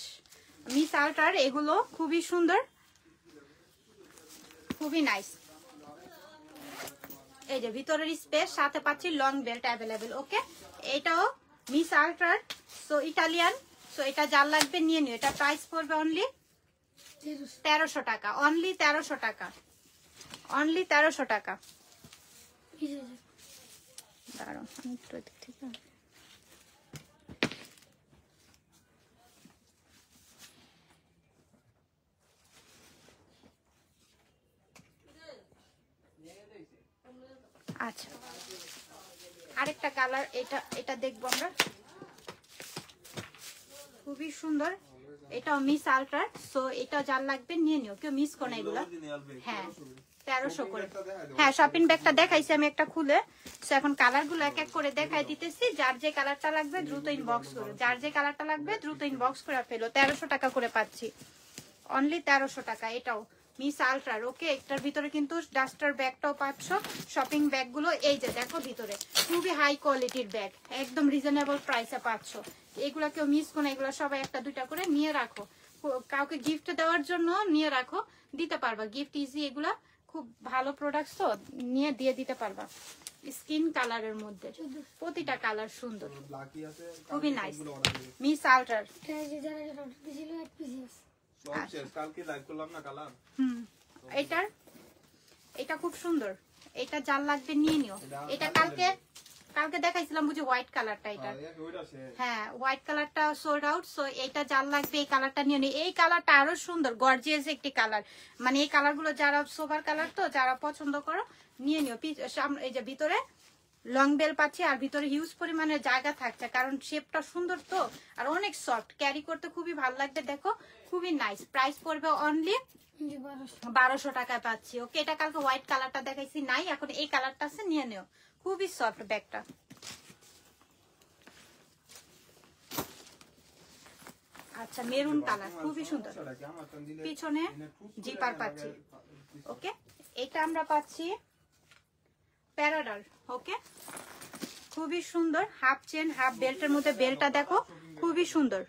মিস আলট্রার। এগুলো খুবই সুন্দর, খুবই নাইস। এই যে ভিতরের স্পেস, সাথে পাচ্ছি লং বেল্ট অ্যাভেলেবেল। ওকে, এটাও মিস আলট্রার। So Italian. সো এটা যার লাগবে নিয়ে নিও। এটা প্রাইস পড়বে অনলি 1300 টাকা, অনলি 1300 টাকা, অনলি 1300 টাকা। দাঁড়াও আমি একটু এদিক থেকে। আচ্ছা, আরেকটা কালার, এটা দেখবো আমরা। খুবই সুন্দর, এটাও মিস আলট্রার। সো এটা যার লাগবে নিয়ে নিও, কেউ মিস করো না এগুলো। হ্যাঁ, 1300 করে। হ্যাঁ, শপিং ব্যাগটা দেখাইছি আমি একটা খুলে। সো এখন কালার গুলো এক এক করে দেখাই দিতেছি। যার যে কালারটা লাগবে দ্রুত ইনবক্স করো, যার যে কালারটা লাগবে দ্রুত ইনবক্স করে ফেলো। 1300 টাকা করে পাচ্ছি, অনলি 1300 টাকা। এটাও মিস আলট্রার। ওকে, একটার ভিতরে কিন্তু ডাস্টার ব্যাগটাও পাচ্ছ। শপিং ব্যাগ গুলো এই যে দেখো, ভিতরে খুবই হাই কোয়ালিটির ব্যাগ, একদম রিজনেবল প্রাইসে পাচ্ছ। এগুলা কেউ মিস করো না, এগুলো সবাই একটা দুইটা করে নিয়ে রাখো। কাউকে গিফট দেওয়ার জন্য নিয়ে রাখো, দিতে পারবা গিফট ইজি। এগুলা খুব ভালো প্রোডাক্ট, তো নিয়ে দিয়ে দিতে পারবা। স্কিন কালারের মধ্যে প্রতিটা কালার সুন্দর, খুবই নাইস। মিস আলট্রার। এটা খুব সুন্দর। এটা যার লাগবে নিয়ে নিও। এটা কালকে কালকে দেখাইছিলাম বুঝি হোয়াইট কালারটা, এটা ওইটা সে হ্যাঁ হোয়াইট কালারটা সোল্ড আউট। সো এইটা যার লাগবে এই কালারটা নিয়ে নিই। এই কালারটা আরো সুন্দর গর্জিয়াস একটি কালার, মানে এই কালারগুলো যারা সোবার কালার তো যারা পছন্দ করো নিয়ে নিও। এই যে ভিতরে লং বেল পাচ্ছি আর ভিতরে হিউজ পরিমাণের জায়গা থাকছে, কারণ শেপটা সুন্দর তো আর অনেক সফট, ক্যারি করতে খুবই ভালো লাগবে। দেখো খুবই নাইস। প্রাইস পড়বে অনলি 1200 টাকায় পাচ্ছি। ওকে, এটা কালকে হোয়াইট কালারটা দেখাইছি নাই, এখন এই কালারটা আছে নিয়ে নিও। খুবই সফট ব্যাগটা। আচ্ছা মেরুন কালার খুবই সুন্দর, পিছনে জিপার পাচ্ছি। ওকে, এটা আমরা পাচ্ছি প্যারাডাল। ওকে, খুবই সুন্দর হাফ চেন হাফ বেল্টের মধ্যে, বেল্টটা দেখো খুবই সুন্দর,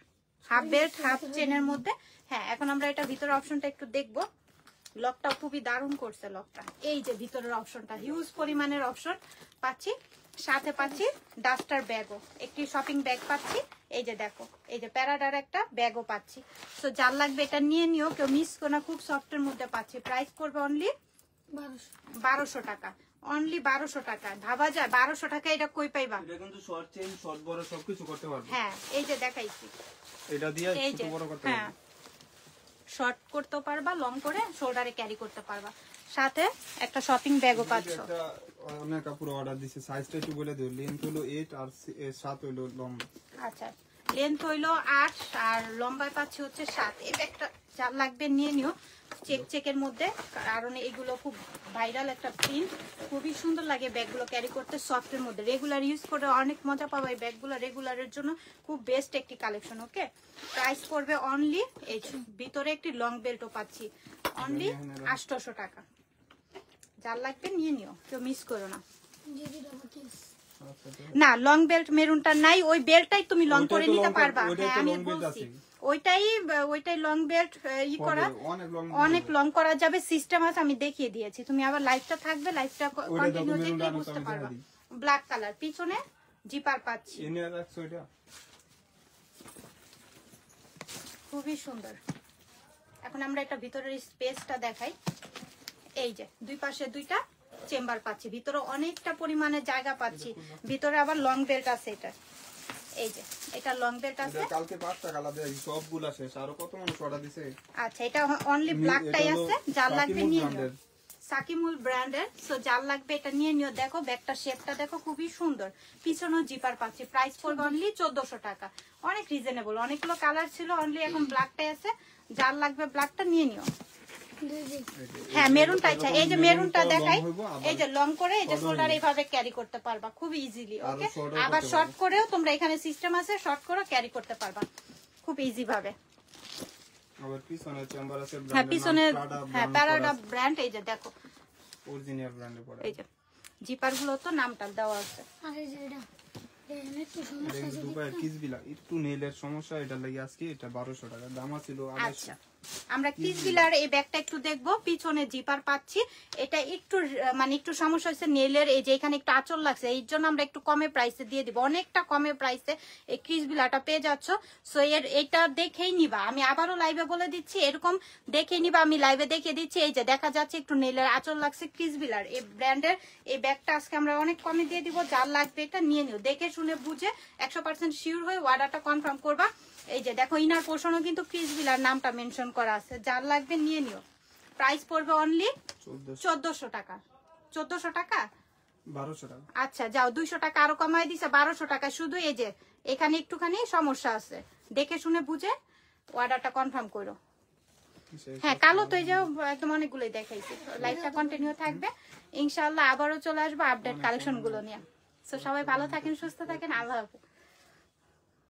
হাফ বেল্ট হাফ চেনের মধ্যে। হ্যাঁ, এখন আমরা এটা ভিতরের অপশনটা একটু দেখবো। লকটা খুবই দারুণ করছে লকটা। এই যে ভিতরের অপশনটা হিউজ পরিমাণের অপশন পাচ্ছি, সাথে পাচ্ছি ডাস্টার ব্যাগও, একটি শপিং ব্যাগ পাচ্ছি। এই যে দেখো, এই যে প্যারাডার একটা ব্যাগও পাচ্ছি। তো যার লাগবে এটা নিয়ে নিও, কেউ মিস করো না, খুব সফটের মধ্যে পাচ্ছি। প্রাইস করবে অনলি 1200 টাকা, অনলি 1200 টাকা। ভাবা যায় 1200 টাকা এটা কই পাইবা? এটা কিন্তু শর্ট চেইন শর্ট বড় সবকিছু করতে পারবে। হ্যাঁ, এই যে দেখাইছি, এটা দিয়ে এই যে ছোট বড় করতে হ্যাঁ পারবে। শর্ট করতে পারবা, লং করে শোল্ডারে ক্যারি করতে পারবা। সাথে একটা শপিং ব্যাগও পাচ্ছ। একটা অনেক কাপড় অর্ডার দিছে, সাইজটা একটু বলে দিও। লেন্থ হলো 8 আর 7 হলো লম্বা। আচ্ছা, লেন্থ হইলো 8 আর লম্বায় পাচ্ছি হচ্ছে 7। এই ব্যাগটা যার লাগবে নিয়ে নিও, চেক চেকের মধ্যে, কারণ এগুলো খুব ভাইরাল একটা প্রিন্ট, খুবই সুন্দর লাগে ব্যাগগুলো ক্যারি করতে, সফটের মধ্যে। রেগুলার ইউজ করে অনেক মজা পাবা এই ব্যাগগুলো, রেগুলারের জন্য খুব বেস্ট একটি কালেকশন। ওকে, প্রাইস করবে অনলি, এই যে ভিতরে একটি লং বেল্টও পাচ্ছি, অনলি 800 টাকা। যার লাগবে নিয়ে নিও, কেউ মিস করো না। না, লং বেল্ট মেরুনটা নাই, ওই বেল্টটাই তুমি লং করে নিতে পারবা। হ্যাঁ, আমি বলছি ওইটাই লং বেল্ট ই করা, অনেক লং করা যাবে, সিস্টেম আছে, আমি দেখিয়ে দিয়েছি। তুমি আবার লাইভটা থাকবে, লাইভটা কন্টিনিউ দেখলে বুঝতে পারবা। ব্ল্যাক কালার, পিছনে জিপার পাচ্ছি, খুবই সুন্দর। এখন আমরা এটা ভিতরের স্পেসটা দেখাই। এই যে দুই পাশে দুইটা চেম্বার পাচ্ছি, ভিতরে অনেকটা পরিমাণে জায়গা পাচ্ছি, ভিতরে আবার লং বেল্ট আছে। এটা এই যে এটা লং বেল্ট আছে। কালকে 5টা কালার দেই, সবগুলা শেষ। আর কত মানুষ অর্ডার দিছে? আচ্ছা, এটা অনলি ব্ল্যাকটাই আছে, যার লাগবে নিয়ে নিও। সাকিমুল ব্র্যান্ডের। সো যার লাগবে এটা নিয়ে নিও। দেখো ব্যাগটার শেপটা দেখো খুবই সুন্দর, পিছনেও জিপার পাচ্ছি। প্রাইস পড়বে অনলি 1400 টাকা, অনেক রিজনেবল। অনেকগুলো কালার ছিল, অনলি এখন ব্ল্যাকটাই আছে, যার লাগবে ব্ল্যাকটা নিয়ে নিও। হ্যাঁ, মেরুনটা ইচ্ছা। এই যে মেরুনটা দেখাই, এই যে লং করে এই যে শোল্ডার এইভাবে ক্যারি করতে পারবা খুব ইজিলি। ওকে, আবার শর্ট করেও তোমরা এখানে সিস্টেম আছে, শর্ট করে ক্যারি করতে পারবা খুব ইজি ভাবে। আবার পিছনে চেম্বার আছে, হ্যাঁ পিছনে, হ্যাঁ প্যারাডা ব্র্যান্ড। এই যে দেখো অরিজিনাল ব্র্যান্ডে পড়ে। এই যে জিপার গুলো তো নামটা দেওয়া আছে। আর এই যে এটা দুবাই কিসবিলা একটু নেলের সমস্যা, এটা লাগি আজকে এটা 1200 টাকা দাম ছিল। আচ্ছা, আমরা কিসবিলার এই ব্যাগটা একটু দেখবো। পিছনে জিপার পাচ্ছি, এটা একটু মানে একটু সমস্যা হচ্ছে নেলের, এই যে এখানে একটু আঁচল লাগছে, এই জন্য আমরা একটু কমে প্রাইসে দিয়ে দিব, অনেকটা কমে প্রাইসে এই কিসবিলাটা পেয়ে যাচ্ছ। সো এটা দেখেই নিবা, আমি আবারও লাইভে বলে দিচ্ছি, এরকম দেখেই নিবা, আমি লাইভে দেখিয়ে দিচ্ছি। এই যে দেখা যাচ্ছে একটু নেলের আঁচল লাগছে, কিসবিলার এই ব্র্যান্ডের এই ব্যাগটা আজকে আমরা অনেক কমে দিয়ে দিব। যার লাগবে এটা নিয়ে নিও, দেখে শুনে বুঝে 100% শিওর হয়ে অর্ডারটা কনফার্ম করবা। এই যে দেখো ইনার পোর্শনও কিন্তু ক্রিসবিলার নামটা মেনশন করা আছে, যার লাগবে নিয়ে নিও। প্রাইস পড়বে অনলি 1400 টাকা। 1400 টাকা 1200 টাকা। আচ্ছা যাও, 200 টাকা আরো কমাই দিছে, 1200 টাকা। শুধু এই যে এখানে একটুখানি সমস্যা আছে, দেখে শুনে বুঝে অর্ডারটা কনফার্ম করো। হ্যাঁ, কালো তো এই যে একদম অনেকগুলোই দেখাইছি। লাইভটা কন্টিনিউ থাকবে ইনশাআল্লাহ, আবারও চলে আসবো আপডেট কালেকশন গুলো নিয়ে। তো সবাই ভালো থাকেন, সুস্থ থাকেন, আল্লাহ হাফেজ।